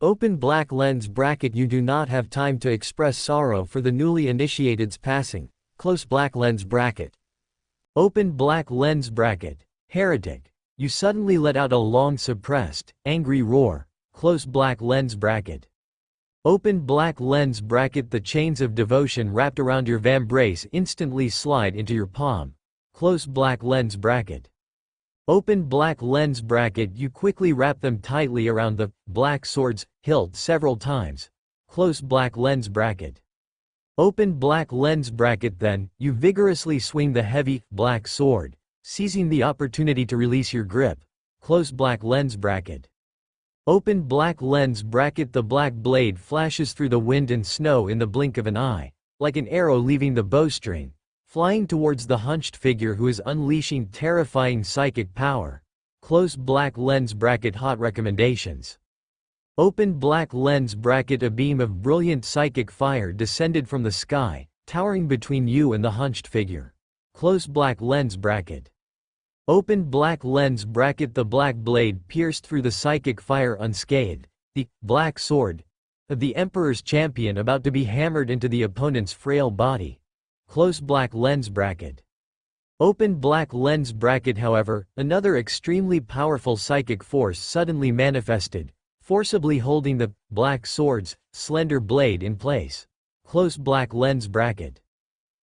Open black lens bracket. You do not have time to express sorrow for the newly initiated's passing. Close black lens bracket. Open black lens bracket. Heretic. You suddenly let out a long suppressed, angry roar. Close black lens bracket. Open black lens bracket. The chains of devotion wrapped around your vambrace instantly slide into your palm. Close black lens bracket. Open black lens bracket. You quickly wrap them tightly around the black sword's hilt several times. Close black lens bracket. Open black lens bracket. Then, you vigorously swing the heavy, black sword, seizing the opportunity to release your grip. Close black lens bracket. Open black lens bracket. The black blade flashes through the wind and snow in the blink of an eye, like an arrow leaving the bowstring, flying towards the hunched figure who is unleashing terrifying psychic power. Close black lens bracket. Hot recommendations. Open black lens bracket. A beam of brilliant psychic fire descended from the sky, towering between you and the hunched figure. Close black lens bracket. Open black lens bracket. The black blade pierced through the psychic fire unscathed, the black sword of the Emperor's champion about to be hammered into the opponent's frail body. Close black lens bracket. Open black lens bracket. However, another extremely powerful psychic force suddenly manifested, forcibly holding the black sword's slender blade in place. Close black lens bracket.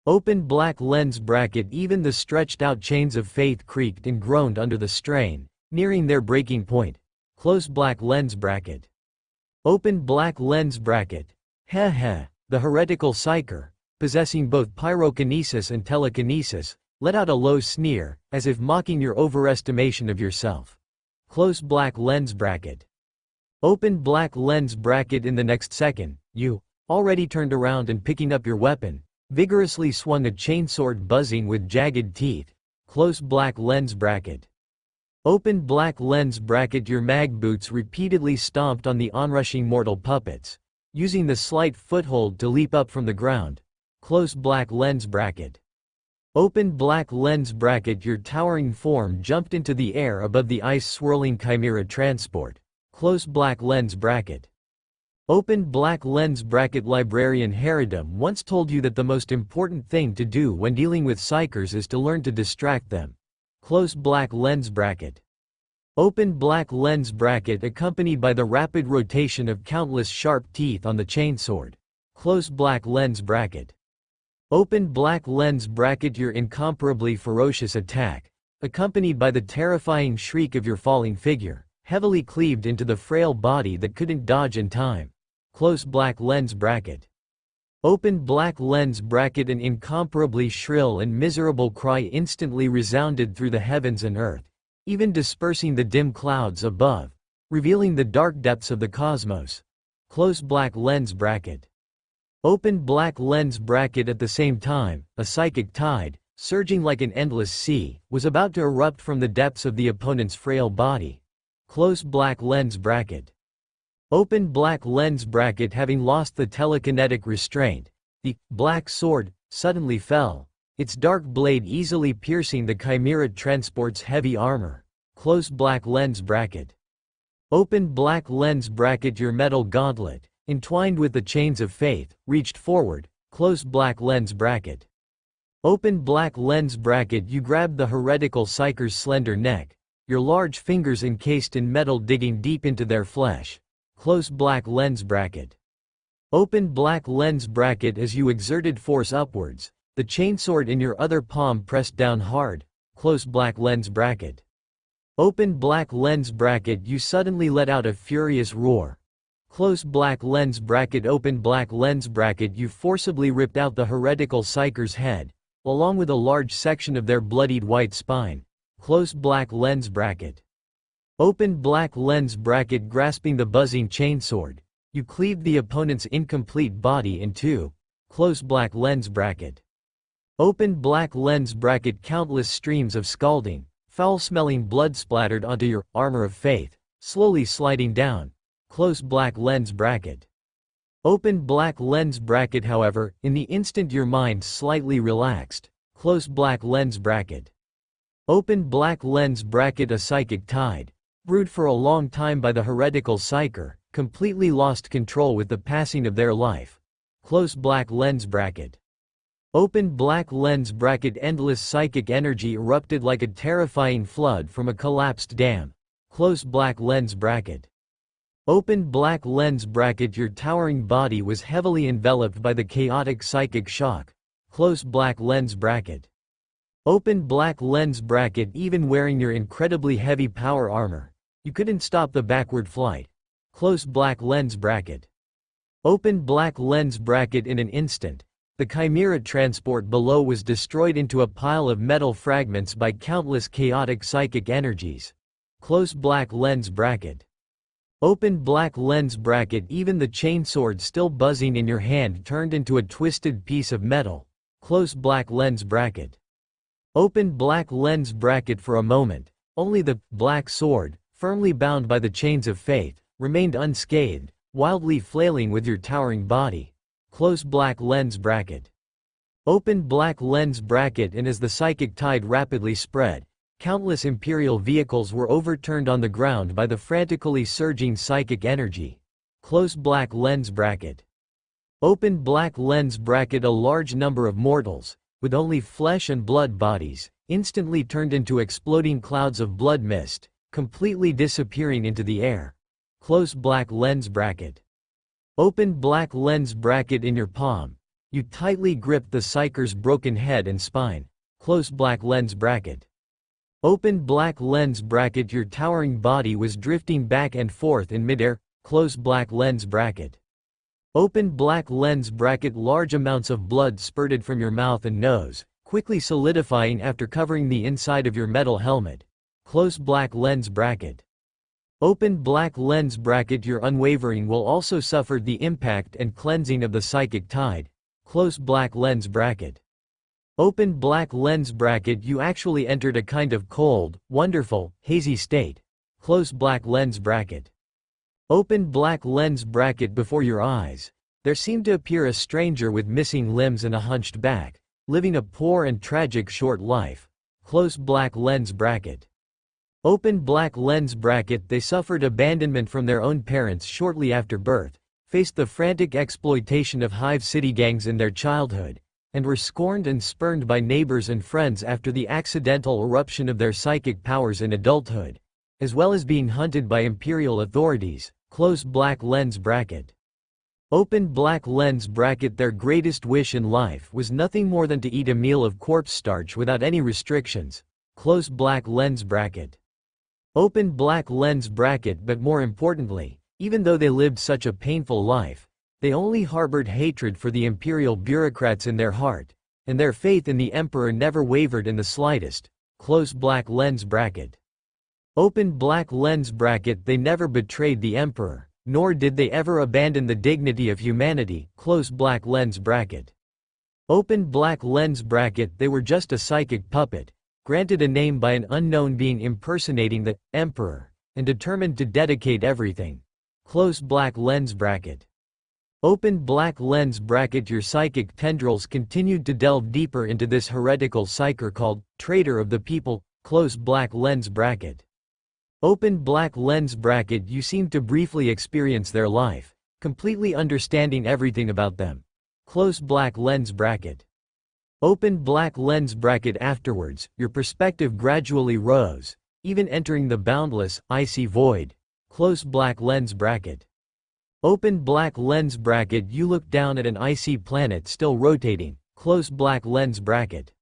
Open black lens bracket. Even the stretched out chains of faith creaked and groaned under the strain, nearing their breaking point. Close black lens bracket. Open black lens bracket. Heh heh. The heretical psyker, possessing both pyrokinesis and telekinesis, let out a low sneer, as if mocking your overestimation of yourself. Close black lens bracket. Open black lens bracket. In the next second, you, already turned around and picking up your weapon, vigorously swung a chainsword buzzing with jagged teeth. Close black lens bracket. Open black lens bracket. Your mag boots repeatedly stomped on the onrushing mortal puppets, using the slight foothold to leap up from the ground. Close black lens bracket. Open black lens bracket. Your towering form jumped into the air above the ice-swirling chimera transport. Close black lens bracket. Open black lens bracket. Librarian Herodom once told you that the most important thing to do when dealing with psychers is to learn to distract them. Close black lens bracket. Open black lens bracket. Accompanied by the rapid rotation of countless sharp teeth on the chainsword. Close black lens bracket. Open black lens bracket. Your incomparably ferocious attack, accompanied by the terrifying shriek of your falling figure, heavily cleaved into the frail body that couldn't dodge in time. Close black lens bracket. Open black lens bracket. An incomparably shrill and miserable cry instantly resounded through the heavens and earth, even dispersing the dim clouds above, revealing the dark depths of the cosmos. Close black lens bracket. Open black lens bracket. At the same time, a psychic tide, surging like an endless sea, was about to erupt from the depths of the opponent's frail body. Close black lens bracket. Open black lens bracket. Having lost the telekinetic restraint, the black sword suddenly fell, its dark blade easily piercing the chimera transport's heavy armor. Close black lens bracket. Open black lens bracket. Your metal gauntlet, entwined with the chains of faith, reached forward. Close black lens bracket. Open black lens bracket. You grabbed the heretical psyker's slender neck, your large fingers encased in metal digging deep into their flesh. Close black lens bracket. Open black lens bracket. As you exerted force upwards, the chainsword in your other palm pressed down hard, close black lens bracket. Open black lens bracket. You suddenly let out a furious roar. Close black lens bracket. Open black lens bracket. You forcibly ripped out the heretical psyker's head, along with a large section of their bloodied white spine. Close black lens bracket. Open black lens bracket. Grasping the buzzing chainsword, you cleaved the opponent's incomplete body in two. Close black lens bracket. Open black lens bracket. Countless streams of scalding, foul-smelling blood splattered onto your armor of faith, slowly sliding down. Close black lens bracket. Open black lens bracket. However, in the instant your mind slightly relaxed. Close black lens bracket. Open black lens bracket. A psychic tide, brewed for a long time by the heretical psyker, completely lost control with the passing of their life. Close black lens bracket. Open black lens bracket. Endless psychic energy erupted like a terrifying flood from a collapsed dam. Close black lens bracket. Open black lens bracket. Your towering body was heavily enveloped by the chaotic psychic shock. Close black lens bracket. Open black lens bracket. Even wearing your incredibly heavy power armor, you couldn't stop the backward flight. Close black lens bracket. Open black lens bracket. In an instant, the Chimera transport below was destroyed into a pile of metal fragments by countless chaotic psychic energies. Close black lens bracket. Open black lens bracket. Even the chainsword still buzzing in your hand turned into a twisted piece of metal. Close black lens bracket. Open black lens bracket. For a moment, only the black sword, firmly bound by the chains of faith, remained unscathed, wildly flailing with your towering body. Close black lens bracket. Open black lens bracket. And as the psychic tide rapidly spread, countless Imperial vehicles were overturned on the ground by the frantically surging psychic energy. Close black lens bracket. Open black lens bracket. A large number of mortals, with only flesh and blood bodies, instantly turned into exploding clouds of blood mist, completely disappearing into the air. Close black lens bracket. Open black lens bracket. In your palm, you tightly gripped the psyker's broken head and spine. Close black lens bracket. Open black lens bracket. Your towering body was drifting back and forth in midair. Close black lens bracket. Open black lens bracket. Large amounts of blood spurted from your mouth and nose, quickly solidifying after covering the inside of your metal helmet. Close black lens bracket. Open black lens bracket. Your unwavering will also suffered the impact and cleansing of the psychic tide. Close black lens bracket. Open black lens bracket. You actually entered a kind of cold, wonderful, hazy state. Close black lens bracket. Open black lens bracket. Before your eyes, there seemed to appear a stranger with missing limbs and a hunched back, living a poor and tragic short life. Close black lens bracket. Open black lens bracket. They suffered abandonment from their own parents shortly after birth, faced the frantic exploitation of hive city gangs in their childhood, and were scorned and spurned by neighbors and friends after the accidental eruption of their psychic powers in adulthood, as well as being hunted by imperial authorities. Close black lens bracket. Open black lens bracket. Their greatest wish in life was nothing more than to eat a meal of corpse starch without any restrictions. Close black lens bracket. Open black lens bracket. But more importantly, even though they lived such a painful life, they only harbored hatred for the imperial bureaucrats in their heart, and their faith in the emperor never wavered in the slightest. Close black lens bracket. Open black lens bracket. They never betrayed the emperor, nor did they ever abandon the dignity of humanity. Close black lens bracket. Open black lens bracket. They were just a psychic puppet, granted a name by an unknown being impersonating the emperor, and determined to dedicate everything. Close black lens bracket. Open black lens bracket. Your psychic tendrils continued to delve deeper into this heretical psyker called traitor of the people. Close black lens bracket. Open black lens bracket. You seemed to briefly experience their life, completely understanding everything about them. Close black lens bracket. Open black lens bracket. Afterwards, your perspective gradually rose, even entering the boundless, icy void. Close black lens bracket. Open black lens bracket. You looked down at an icy planet still rotating. Close black lens bracket.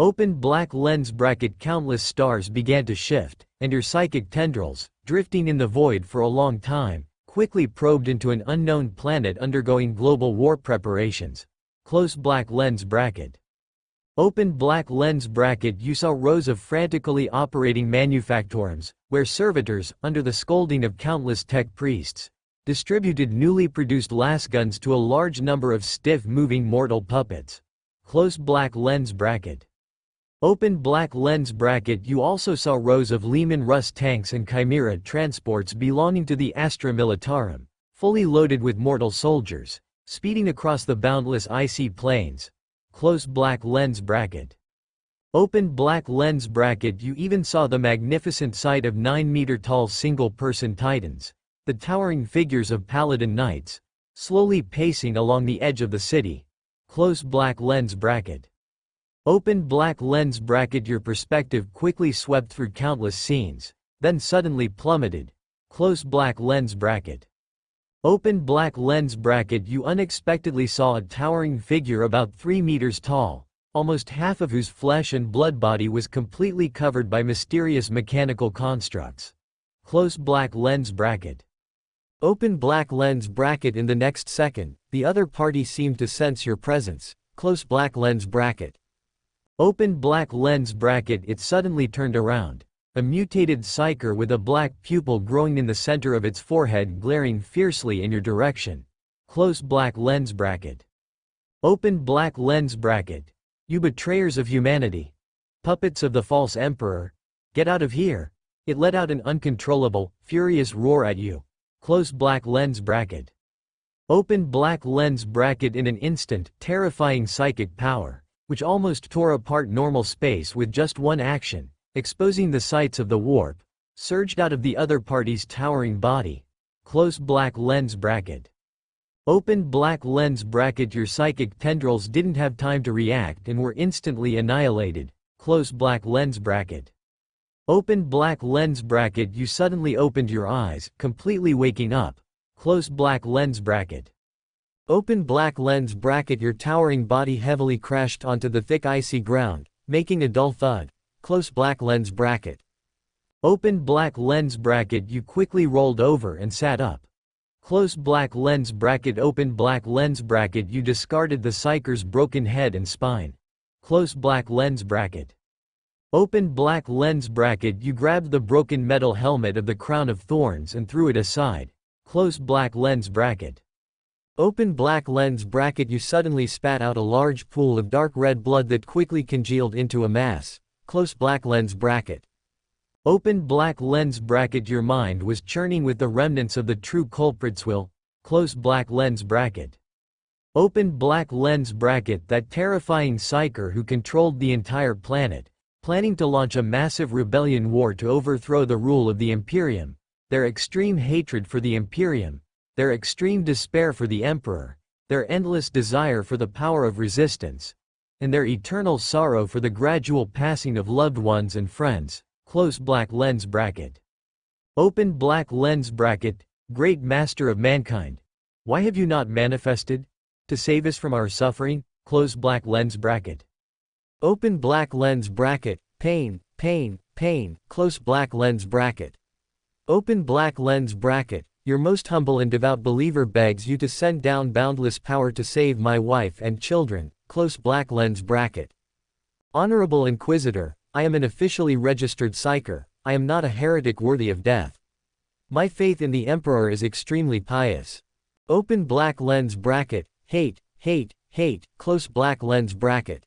Open black lens bracket. Countless stars began to shift, and your psychic tendrils, drifting in the void for a long time, quickly probed into an unknown planet undergoing global war preparations. Close black lens bracket. Open black lens bracket. You saw rows of frantically operating manufactorums, where servitors, under the scolding of countless tech priests, distributed newly produced lasguns to a large number of stiff-moving mortal puppets. Close black lens bracket. Open black lens bracket. You also saw rows of Lehman Russ tanks and Chimera transports belonging to the Astra Militarum, fully loaded with mortal soldiers, speeding across the boundless icy plains. Close black lens bracket. Open black lens bracket. You even saw the magnificent sight of 9-meter-tall single-person titans, the towering figures of paladin knights, slowly pacing along the edge of the city. Close black lens bracket. Open black lens bracket. Your perspective quickly swept through countless scenes, then suddenly plummeted. Close black lens bracket. Open black lens bracket. You unexpectedly saw a towering figure about 3 meters tall, almost half of whose flesh and blood body was completely covered by mysterious mechanical constructs. Close black lens bracket. Open black lens bracket. In the next second, the other party seemed to sense your presence. Close black lens bracket. Open black lens bracket. It suddenly turned around, a mutated psyker with a black pupil growing in the center of its forehead glaring fiercely in your direction. Close black lens bracket. Open black lens bracket. You betrayers of humanity, puppets of the false emperor, get out of here. It let out an uncontrollable, furious roar at you. Close black lens bracket. Open black lens bracket. In an instant, terrifying psychic power, which almost tore apart normal space with just one action, exposing the sights of the warp, surged out of the other party's towering body. Close black lens bracket. Open black lens bracket. Your psychic tendrils didn't have time to react and were instantly annihilated. Close black lens bracket. Open black lens bracket. You suddenly opened your eyes, completely waking up. Close black lens bracket. Open black lens bracket. Your towering body heavily crashed onto the thick icy ground, making a dull thud. Close black lens bracket. Open black lens bracket. You quickly rolled over and sat up. Close black lens bracket. Open black lens bracket. You discarded the psyker's broken head and spine. Close black lens bracket. Open black lens bracket. You grabbed the broken metal helmet of the crown of thorns and threw it aside. Close black lens bracket. Open black lens bracket. You suddenly spat out a large pool of dark red blood that quickly congealed into a mass. Close black lens bracket. Open black lens bracket. Your mind was churning with the remnants of the true culprit's will. Close black lens bracket. Open black lens bracket. That terrifying psyker who controlled the entire planet, planning to launch a massive rebellion war to overthrow the rule of the Imperium, their extreme hatred for the Imperium, their extreme despair for the Emperor, their endless desire for the power of resistance, and their eternal sorrow for the gradual passing of loved ones and friends. Close black lens bracket. Open black lens bracket. Great Master of mankind, why have you not manifested to save us from our suffering? Close black lens bracket. Open black lens bracket. Pain, pain, pain. Close black lens bracket. Open black lens bracket. Your most humble and devout believer begs you to send down boundless power to save my wife and children. Close black lens bracket. Honorable Inquisitor, I am an officially registered psyker. I am not a heretic worthy of death. My faith in the Emperor is extremely pious. Open black lens bracket. Hate, hate, hate. Close black lens bracket.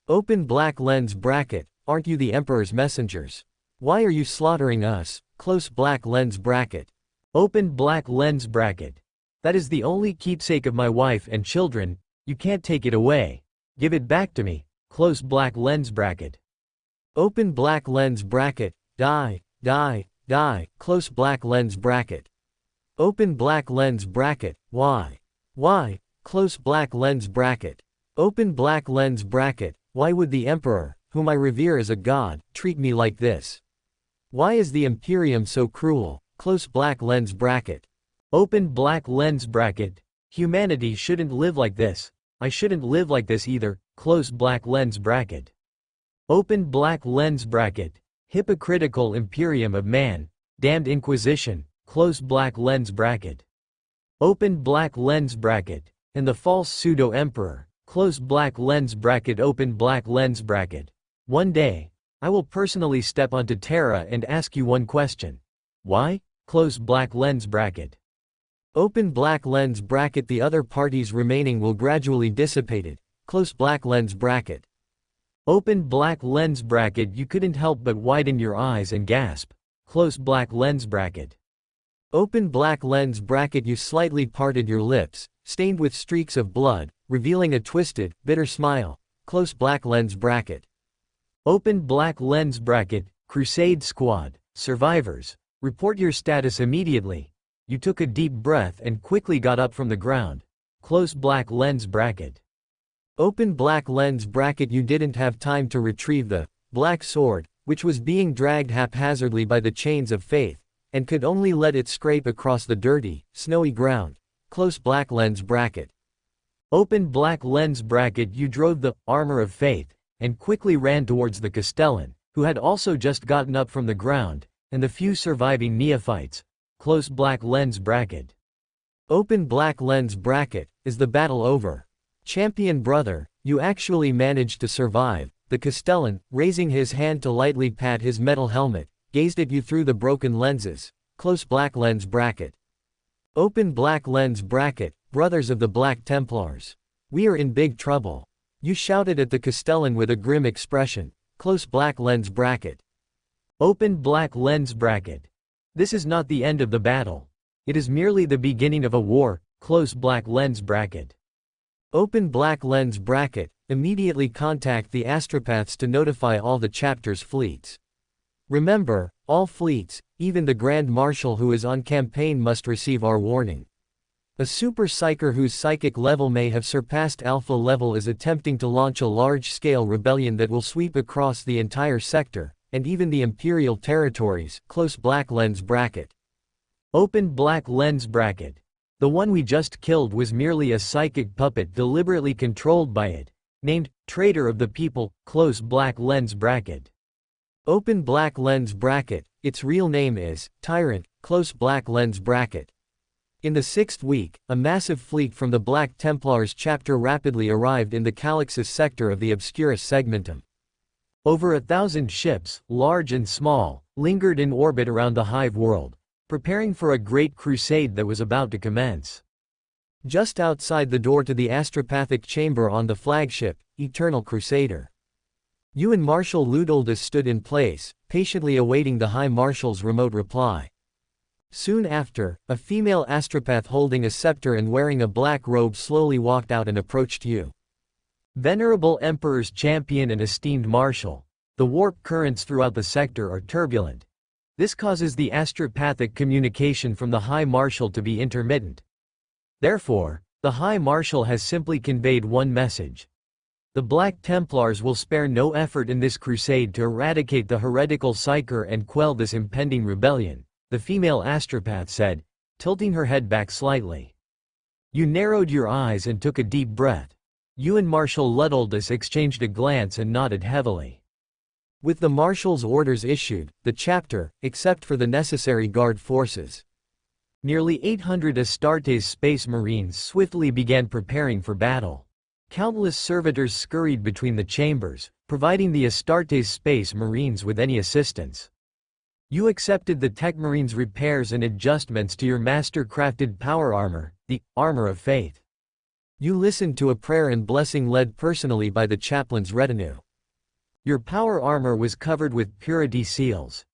Open black lens bracket. Aren't you the Emperor's messengers? Why are you slaughtering us? Close black lens bracket. Open black lens bracket. That is the only keepsake of my wife and children. You can't take it away. Give it back to me. Close black lens bracket. Open black lens bracket. Die, die, die. Close black lens bracket. Open black lens bracket. Why? Why? Close black lens bracket. Open black lens bracket. Why would the Emperor, whom I revere as a god, treat me like this? Why is the Imperium so cruel? Close black lens bracket. Open black lens bracket. Humanity shouldn't live like this. I shouldn't live like this either. Close black lens bracket. Open black lens bracket. Hypocritical Imperium of Man. Damned Inquisition. Close black lens bracket. Open black lens bracket. And the false pseudo-emperor. Close black lens bracket. Open black lens bracket. One day, I will personally step onto Terra and ask you one question. Why? Close black lens bracket. Open black lens bracket. The other parties remaining will gradually dissipated. Close black lens bracket. Open black lens bracket. You couldn't help but widen your eyes and gasp. Close black lens bracket. Open black lens bracket. You slightly parted your lips, stained with streaks of blood, revealing a twisted, bitter smile. Close black lens bracket. Open black lens bracket. Crusade Squad. Survivors. Report your status immediately. You took a deep breath and quickly got up from the ground. Close black lens bracket. Open black lens bracket. You didn't have time to retrieve the black sword, which was being dragged haphazardly by the chains of faith, and could only let it scrape across the dirty, snowy ground. Close black lens bracket. Open black lens bracket. You drove the armor of faith, and quickly ran towards the Castellan, who had also just gotten up from the ground, and the few surviving neophytes. Close black lens bracket. Open black lens bracket. Is the battle over? Champion brother, you actually managed to survive. The Castellan, raising his hand to lightly pat his metal helmet, gazed at you through the broken lenses. Close black lens bracket. Open black lens bracket. Brothers of the Black Templars. We are in big trouble. You shouted at the Castellan with a grim expression. Close black lens bracket. Open black lens bracket. This is not the end of the battle. It is merely the beginning of a war. Close black lens bracket. Open black lens bracket. Immediately contact the astropaths to notify all the chapter's fleets. Remember, all fleets, even the Grand Marshal who is on campaign, must receive our warning. A super psyker whose psychic level may have surpassed alpha level is attempting to launch a large-scale rebellion that will sweep across the entire sector, and even the Imperial territories. Close black lens bracket. Open black lens bracket. The one we just killed was merely a psychic puppet deliberately controlled by it, named Traitor of the People. Close black lens bracket. Open black lens bracket. Its real name is Tyrant. Close black lens bracket. In the 6th week, a massive fleet from the Black Templars chapter rapidly arrived in the Calixus sector of the Obscurus Segmentum. Over 1,000 ships, large and small, lingered in orbit around the Hive world, preparing for a great crusade that was about to commence. Just outside the door to the astropathic chamber on the flagship, Eternal Crusader, you and Marshal Ludoldus stood in place, patiently awaiting the High Marshal's remote reply. Soon after, a female astropath holding a scepter and wearing a black robe slowly walked out and approached you. Venerable Emperor's champion and esteemed Marshal, the warp currents throughout the sector are turbulent. This causes the astropathic communication from the High Marshal to be intermittent. Therefore, the High Marshal has simply conveyed one message. The Black Templars will spare no effort in this crusade to eradicate the heretical psyker and quell this impending rebellion, the female astropath said, tilting her head back slightly. You narrowed your eyes and took a deep breath. You and Marshal Ludoldus exchanged a glance and nodded heavily. With the Marshal's orders issued, the chapter, except for the necessary guard forces, nearly 800 Astartes space marines swiftly began preparing for battle. Countless servitors scurried between the chambers, providing the Astartes space marines with any assistance. You accepted the Tech Marines' repairs and adjustments to your master-crafted power armor, the Armor of Faith. You listened to a prayer and blessing led personally by the chaplain's retinue. Your power armor was covered with purity seals.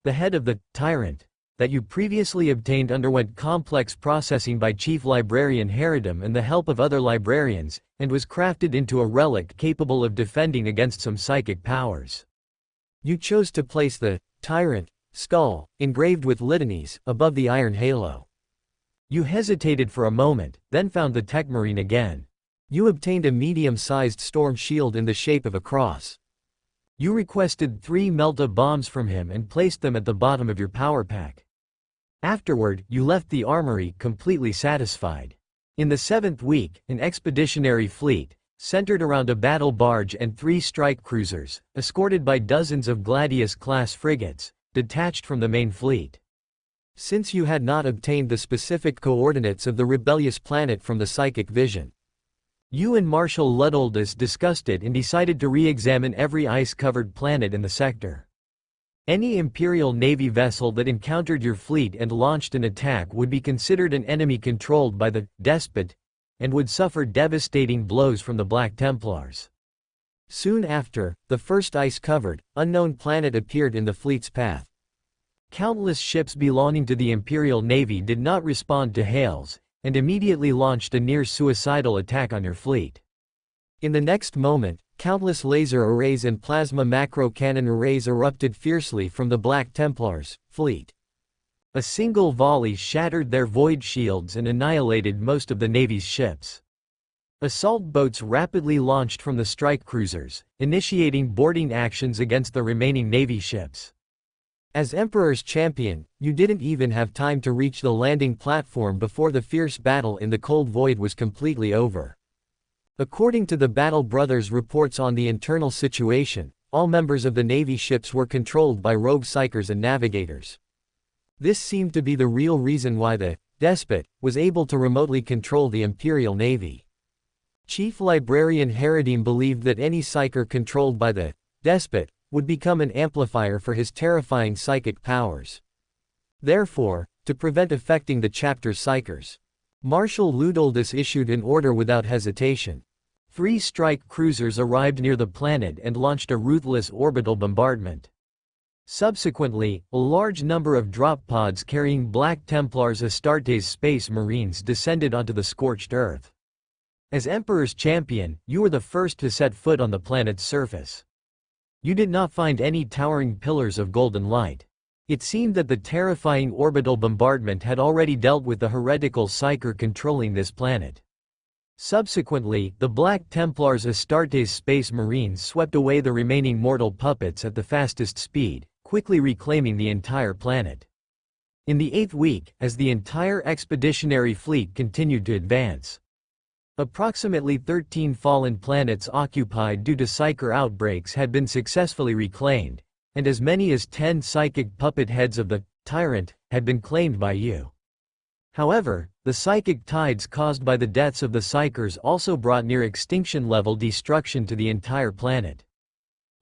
The head of the Tyrant that you previously obtained underwent complex processing by Chief Librarian Herodum and the help of other librarians, and was crafted into a relic capable of defending against some psychic powers. You chose to place the Tyrant skull, engraved with litanies, above the iron halo. You hesitated for a moment, then found the Tech Marine again. You obtained a medium-sized storm shield in the shape of a cross. You requested 3 Melta bombs from him and placed them at the bottom of your power pack. Afterward, you left the armory completely satisfied. In the 7th week, an expeditionary fleet, centered around a battle barge and 3 strike cruisers, escorted by dozens of Gladius-class frigates, detached from the main fleet. Since you had not obtained the specific coordinates of the rebellious planet from the psychic vision, you and Marshal Ludoldus discussed it and decided to re-examine every ice-covered planet in the sector. Any Imperial Navy vessel that encountered your fleet and launched an attack would be considered an enemy controlled by the Despot, and would suffer devastating blows from the Black Templars. Soon after, the first ice-covered, unknown planet appeared in the fleet's path. Countless ships belonging to the Imperial Navy did not respond to hails, and immediately launched a near-suicidal attack on your fleet. In the next moment, countless laser arrays and plasma macro cannon arrays erupted fiercely from the Black Templars' fleet. A single volley shattered their void shields and annihilated most of the Navy's ships. Assault boats rapidly launched from the strike cruisers, initiating boarding actions against the remaining Navy ships. As Emperor's champion, you didn't even have time to reach the landing platform before the fierce battle in the cold void was completely over. According to the Battle Brothers' reports on the internal situation, all members of the Navy ships were controlled by rogue psychers and navigators. This seemed to be the real reason why the Despot was able to remotely control the Imperial Navy. Chief Librarian Haradim believed that any psyker controlled by the Despot would become an amplifier for his terrifying psychic powers. Therefore, to prevent affecting the chapter's psychers, Marshal Ludoldus issued an order without hesitation. 3 strike cruisers arrived near the planet and launched a ruthless orbital bombardment. Subsequently, a large number of drop pods carrying Black Templars Astartes space marines descended onto the scorched Earth. As Emperor's champion, you were the first to set foot on the planet's surface. You did not find any towering pillars of golden light. It seemed that the terrifying orbital bombardment had already dealt with the heretical psyker controlling this planet. Subsequently, the Black Templars Astartes space marines swept away the remaining mortal puppets at the fastest speed, quickly reclaiming the entire planet. In the 8th week, as the entire expeditionary fleet continued to advance, approximately 13 fallen planets occupied due to psyker outbreaks had been successfully reclaimed, and as many as 10 psychic puppet heads of the Tyrant had been claimed by you. However, the psychic tides caused by the deaths of the psychers also brought near extinction-level destruction to the entire planet.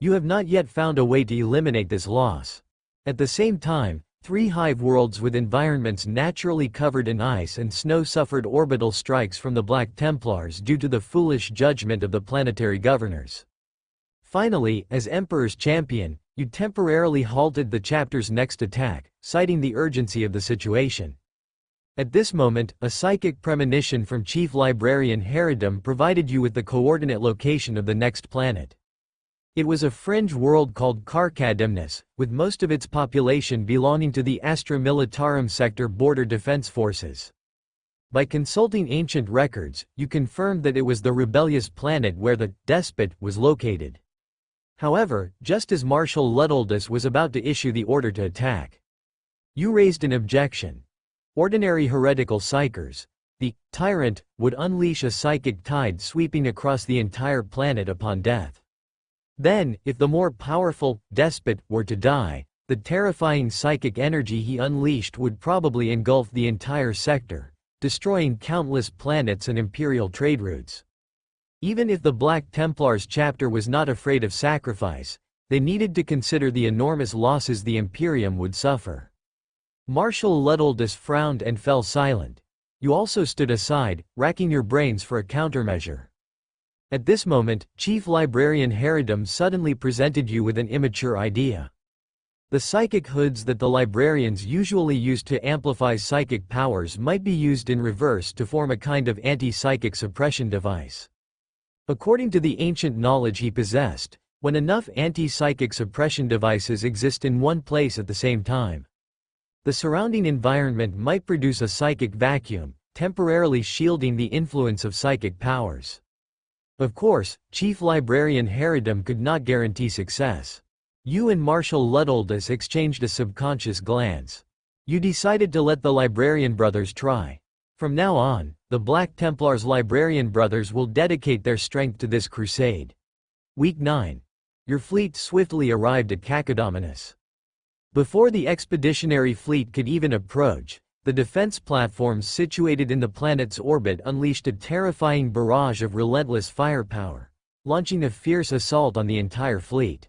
You have not yet found a way to eliminate this loss. At the same time, 3 hive worlds with environments naturally covered in ice and snow suffered orbital strikes from the Black Templars due to the foolish judgment of the planetary governors. Finally, as Emperor's champion, you temporarily halted the chapter's next attack, citing the urgency of the situation. At this moment, a psychic premonition from Chief Librarian Haradim provided you with the coordinate location of the next planet. It was a fringe world called Carcademnus, with most of its population belonging to the Astra Militarum sector border defense forces. By consulting ancient records, you confirmed that it was the rebellious planet where the Despot was located. However, just as Marshal Ludoldus was about to issue the order to attack, you raised an objection. Ordinary heretical psychers, the Tyrant, would unleash a psychic tide sweeping across the entire planet upon death. Then, if the more powerful Despot were to die, the terrifying psychic energy he unleashed would probably engulf the entire sector, destroying countless planets and imperial trade routes. Even if the Black Templars chapter was not afraid of sacrifice, they needed to consider the enormous losses the Imperium would suffer. Marshal Ludoldus frowned and fell silent. You also stood aside, racking your brains for a countermeasure. At this moment, Chief Librarian Haradim suddenly presented you with an immature idea. The psychic hoods that the librarians usually used to amplify psychic powers might be used in reverse to form a kind of anti-psychic suppression device. According to the ancient knowledge he possessed, when enough anti-psychic suppression devices exist in one place at the same time, the surrounding environment might produce a psychic vacuum, temporarily shielding the influence of psychic powers. Of course, Chief Librarian Haradim could not guarantee success. You and Marshal Ludoldus exchanged a subconscious glance. You decided to let the Librarian brothers try. From now on, the Black Templars' librarian brothers will dedicate their strength to this crusade. Week 9. Your fleet swiftly arrived at Cacodóminus. Before the expeditionary fleet could even approach, the defense platforms situated in the planet's orbit unleashed a terrifying barrage of relentless firepower, launching a fierce assault on the entire fleet.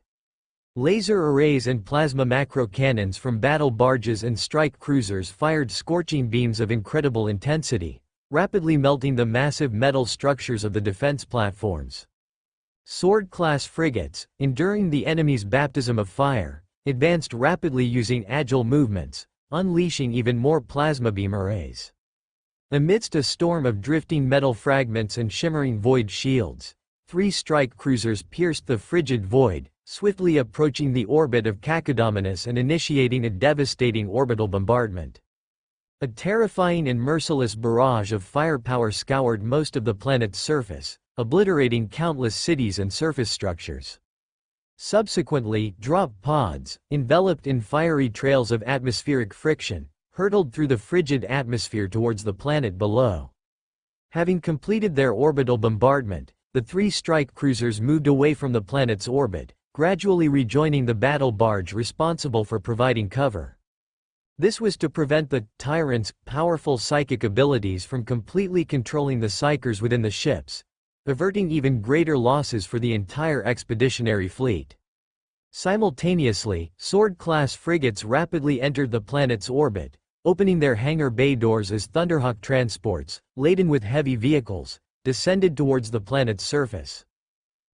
Laser arrays and plasma macro cannons from battle barges and strike cruisers fired scorching beams of incredible intensity, rapidly melting the massive metal structures of the defense platforms. Sword-class frigates, enduring the enemy's baptism of fire, advanced rapidly using agile movements, unleashing even more plasma beam arrays. Amidst a storm of drifting metal fragments and shimmering void shields, 3 strike cruisers pierced the frigid void, swiftly approaching the orbit of Cacodóminus and initiating a devastating orbital bombardment. A terrifying and merciless barrage of firepower scoured most of the planet's surface, obliterating countless cities and surface structures. Subsequently, drop pods, enveloped in fiery trails of atmospheric friction, hurtled through the frigid atmosphere towards the planet below. Having completed their orbital bombardment, the 3 strike cruisers moved away from the planet's orbit, gradually rejoining the battle barge responsible for providing cover. This was to prevent the Tyrant's powerful psychic abilities from completely controlling the psychers within the ships, averting even greater losses for the entire expeditionary fleet. Simultaneously, sword-class frigates rapidly entered the planet's orbit, opening their hangar bay doors as Thunderhawk transports, laden with heavy vehicles, descended towards the planet's surface.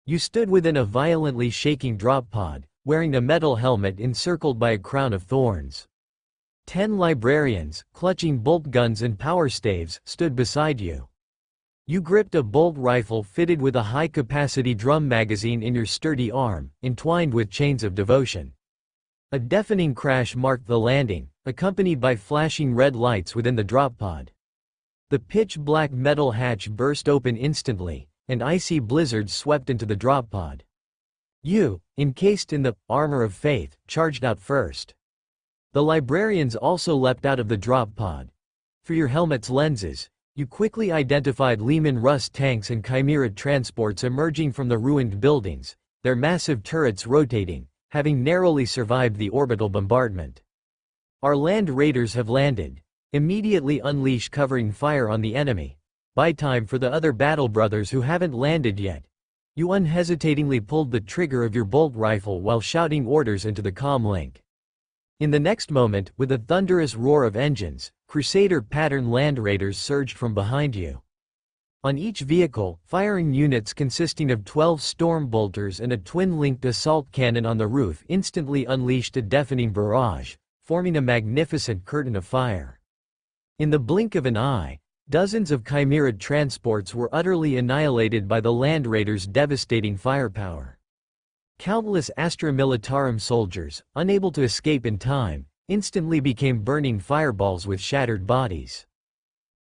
You stood within a violently shaking drop pod, wearing a metal helmet encircled by a crown of thorns. 10 librarians, clutching bolt guns and power staves, stood beside you. You gripped a bolt rifle fitted with a high-capacity drum magazine in your sturdy arm, entwined with chains of devotion. A deafening crash marked the landing, accompanied by flashing red lights within the drop pod. The pitch-black metal hatch burst open instantly, and icy blizzards swept into the drop pod. You, encased in the armor of faith, charged out first. The librarians also leapt out of the drop pod. Through your helmet's lenses, you quickly identified Leman Russ tanks and Chimera transports emerging from the ruined buildings, their massive turrets rotating, having narrowly survived the orbital bombardment. Our land raiders have landed. Immediately unleash covering fire on the enemy. Buy time for the other battle brothers who haven't landed yet. You unhesitatingly pulled the trigger of your bolt rifle while shouting orders into the comm link. In the next moment, with a thunderous roar of engines, Crusader-pattern land raiders surged from behind you. On each vehicle, firing units consisting of 12 storm bolters and a twin-linked assault cannon on the roof instantly unleashed a deafening barrage, forming a magnificent curtain of fire. In the blink of an eye, dozens of Chimera transports were utterly annihilated by the land raiders' devastating firepower. Countless Astra Militarum soldiers, unable to escape in time, instantly became burning fireballs with shattered bodies.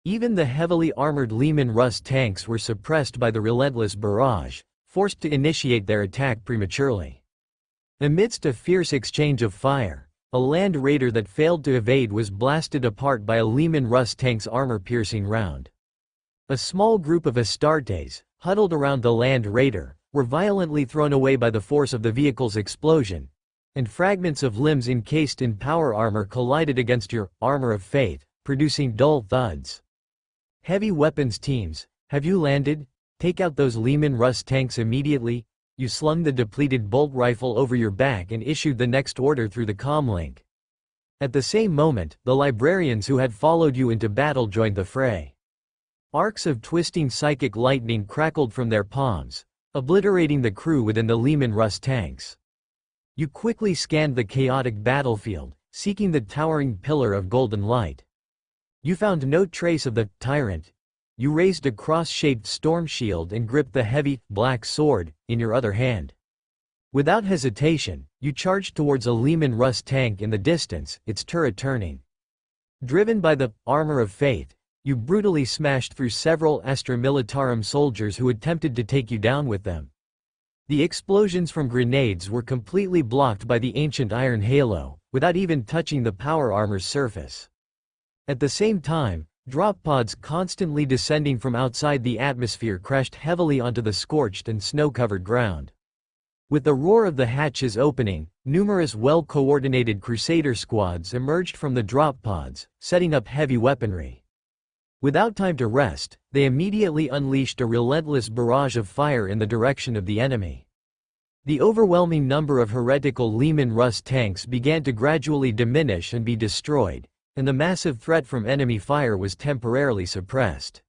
Even the heavily armored Leman Russ tanks were suppressed by the relentless barrage, forced to initiate their attack prematurely. Amidst a fierce exchange of fire, a land raider that failed to evade was blasted apart by a Leman Russ tank's armor-piercing round. A small group of Astartes, huddled around the land raider, were violently thrown away by the force of the vehicle's explosion, and fragments of limbs encased in power armor collided against your armor of faith, producing dull thuds. Heavy weapons teams, have you landed? Take out those Leman Russ tanks immediately. You slung the depleted bolt rifle over your back and issued the next order through the comm link. At the same moment, the librarians who had followed you into battle joined the fray. Arcs of twisting psychic lightning crackled from their palms, obliterating the crew within the Leman Russ tanks. You quickly scanned the chaotic battlefield, seeking the towering pillar of golden light. You found no trace of the tyrant. You raised a cross-shaped storm shield and gripped the heavy, black sword in your other hand. Without hesitation, you charged towards a Leman Russ tank in the distance, its turret turning. Driven by the armor of faith, you brutally smashed through several Astra Militarum soldiers who attempted to take you down with them. The explosions from grenades were completely blocked by the ancient iron halo, without even touching the power armor's surface. At the same time, Drop pods constantly descending from outside the atmosphere crashed heavily onto the scorched and snow-covered ground. With the roar of the hatches opening, numerous well-coordinated Crusader squads emerged from the drop pods, setting up heavy weaponry. Without time to rest, they immediately unleashed a relentless barrage of fire in the direction of the enemy. The overwhelming number of heretical Leman Russ tanks began to gradually diminish and be destroyed, and the massive threat from enemy fire was temporarily suppressed.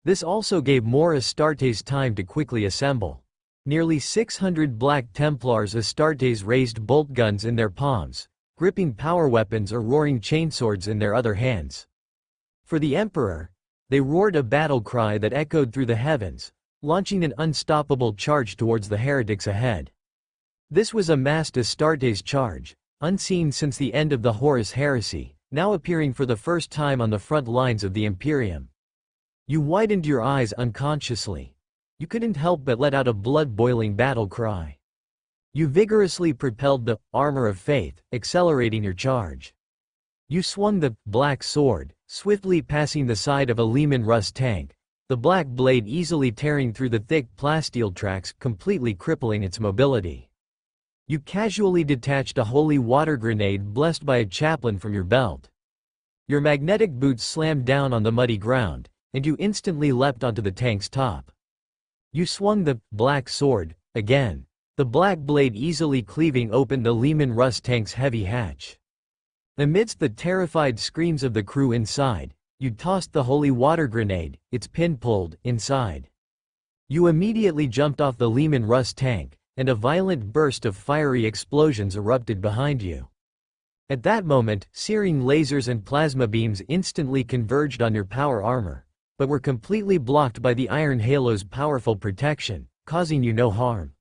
This also gave more Astartes time to quickly assemble. Nearly 600 Black Templars Astartes raised bolt guns in their palms, gripping power weapons or roaring chainswords in their other hands. For the Emperor, they roared a battle cry that echoed through the heavens, launching an unstoppable charge towards the heretics ahead. This was a massed Astartes charge, unseen since the end of the Horus Heresy, now appearing for the first time on the front lines of the Imperium. You widened your eyes unconsciously. You couldn't help but let out a blood-boiling battle cry. You vigorously propelled the armor of faith, accelerating your charge. You swung the black sword, swiftly passing the side of a Leman Russ tank, the black blade easily tearing through the thick plasteel tracks, completely crippling its mobility. You casually detached a holy water grenade blessed by a chaplain from your belt. Your magnetic boots slammed down on the muddy ground, and you instantly leapt onto the tank's top. You swung the black sword, again, the black blade easily cleaving open the Leman Russ tank's heavy hatch. Amidst the terrified screams of the crew inside, you tossed the holy water grenade, its pin pulled inside. You immediately jumped off the Leman Russ tank, and a violent burst of fiery explosions erupted behind you. At that moment, searing lasers and plasma beams instantly converged on your power armor, but were completely blocked by the iron halo's powerful protection, causing you no harm.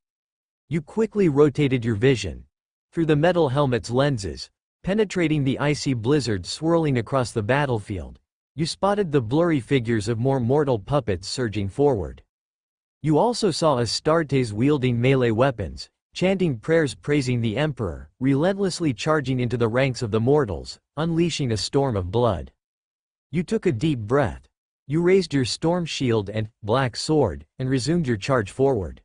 You quickly rotated your vision through the metal helmet's lenses, penetrating the icy blizzard swirling across the battlefield. You spotted the blurry figures of more mortal puppets surging forward. You also saw Astartes wielding melee weapons, chanting prayers praising the Emperor, relentlessly charging into the ranks of the mortals, unleashing a storm of blood. You took a deep breath. You raised your storm shield and black sword, and resumed your charge forward.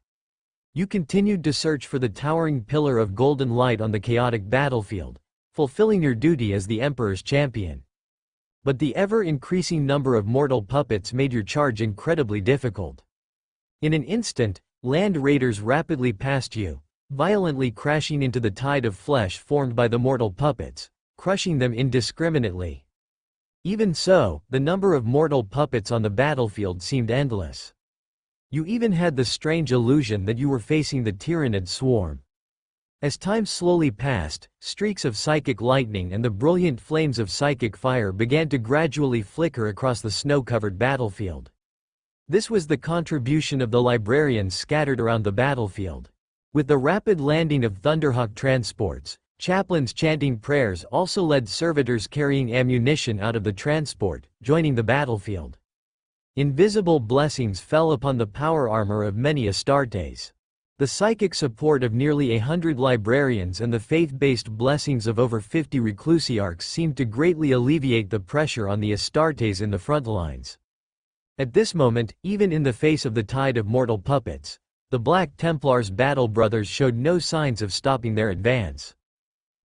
You continued to search for the towering pillar of golden light on the chaotic battlefield, fulfilling your duty as the Emperor's champion. But the ever-increasing number of mortal puppets made your charge incredibly difficult. In an instant, land raiders rapidly passed you, violently crashing into the tide of flesh formed by the mortal puppets, crushing them indiscriminately. Even so, the number of mortal puppets on the battlefield seemed endless. You even had the strange illusion that you were facing the Tyrannid swarm. As time slowly passed, streaks of psychic lightning and the brilliant flames of psychic fire began to gradually flicker across the snow-covered battlefield. This was the contribution of the librarians scattered around the battlefield. With the rapid landing of Thunderhawk transports, chaplains chanting prayers also led servitors carrying ammunition out of the transport, joining the battlefield. Invisible blessings fell upon the power armor of many Astartes. The psychic support of nearly 100 librarians and the faith-based blessings of over 50 reclusiarchs seemed to greatly alleviate the pressure on the Astartes in the front lines. At this moment, even in the face of the tide of mortal puppets, the Black Templars' battle brothers showed no signs of stopping their advance.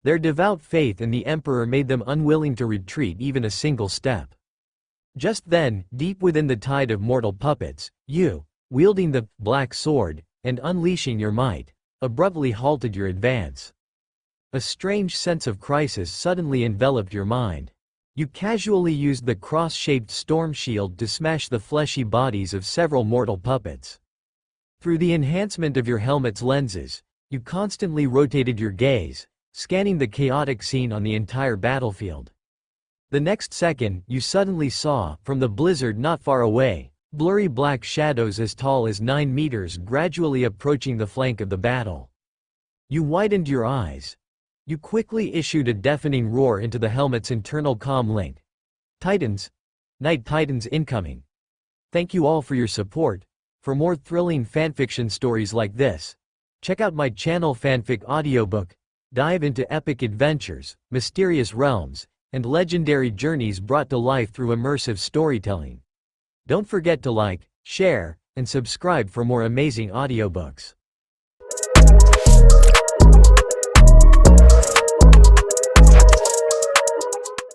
Their devout faith in the Emperor made them unwilling to retreat even a single step. Just then, deep within the tide of mortal puppets, you, wielding the black sword, and unleashing your might, abruptly halted your advance. A strange sense of crisis suddenly enveloped your mind. You casually used the cross-shaped storm shield to smash the fleshy bodies of several mortal puppets. Through the enhancement of your helmet's lenses, you constantly rotated your gaze, scanning the chaotic scene on the entire battlefield. The next second, you suddenly saw, from the blizzard not far away, blurry black shadows as tall as 9 meters gradually approaching the flank of the battle. You widened your eyes. You quickly issued a deafening roar into the helmet's internal comm link. Titans! Night Titans incoming! Thank you all for your support. For more thrilling fanfiction stories like this, check out my channel Fanfic audiobook. Dive into epic adventures, mysterious realms, and legendary journeys brought to life through immersive storytelling. Don't forget to like, share, and subscribe for more amazing audiobooks.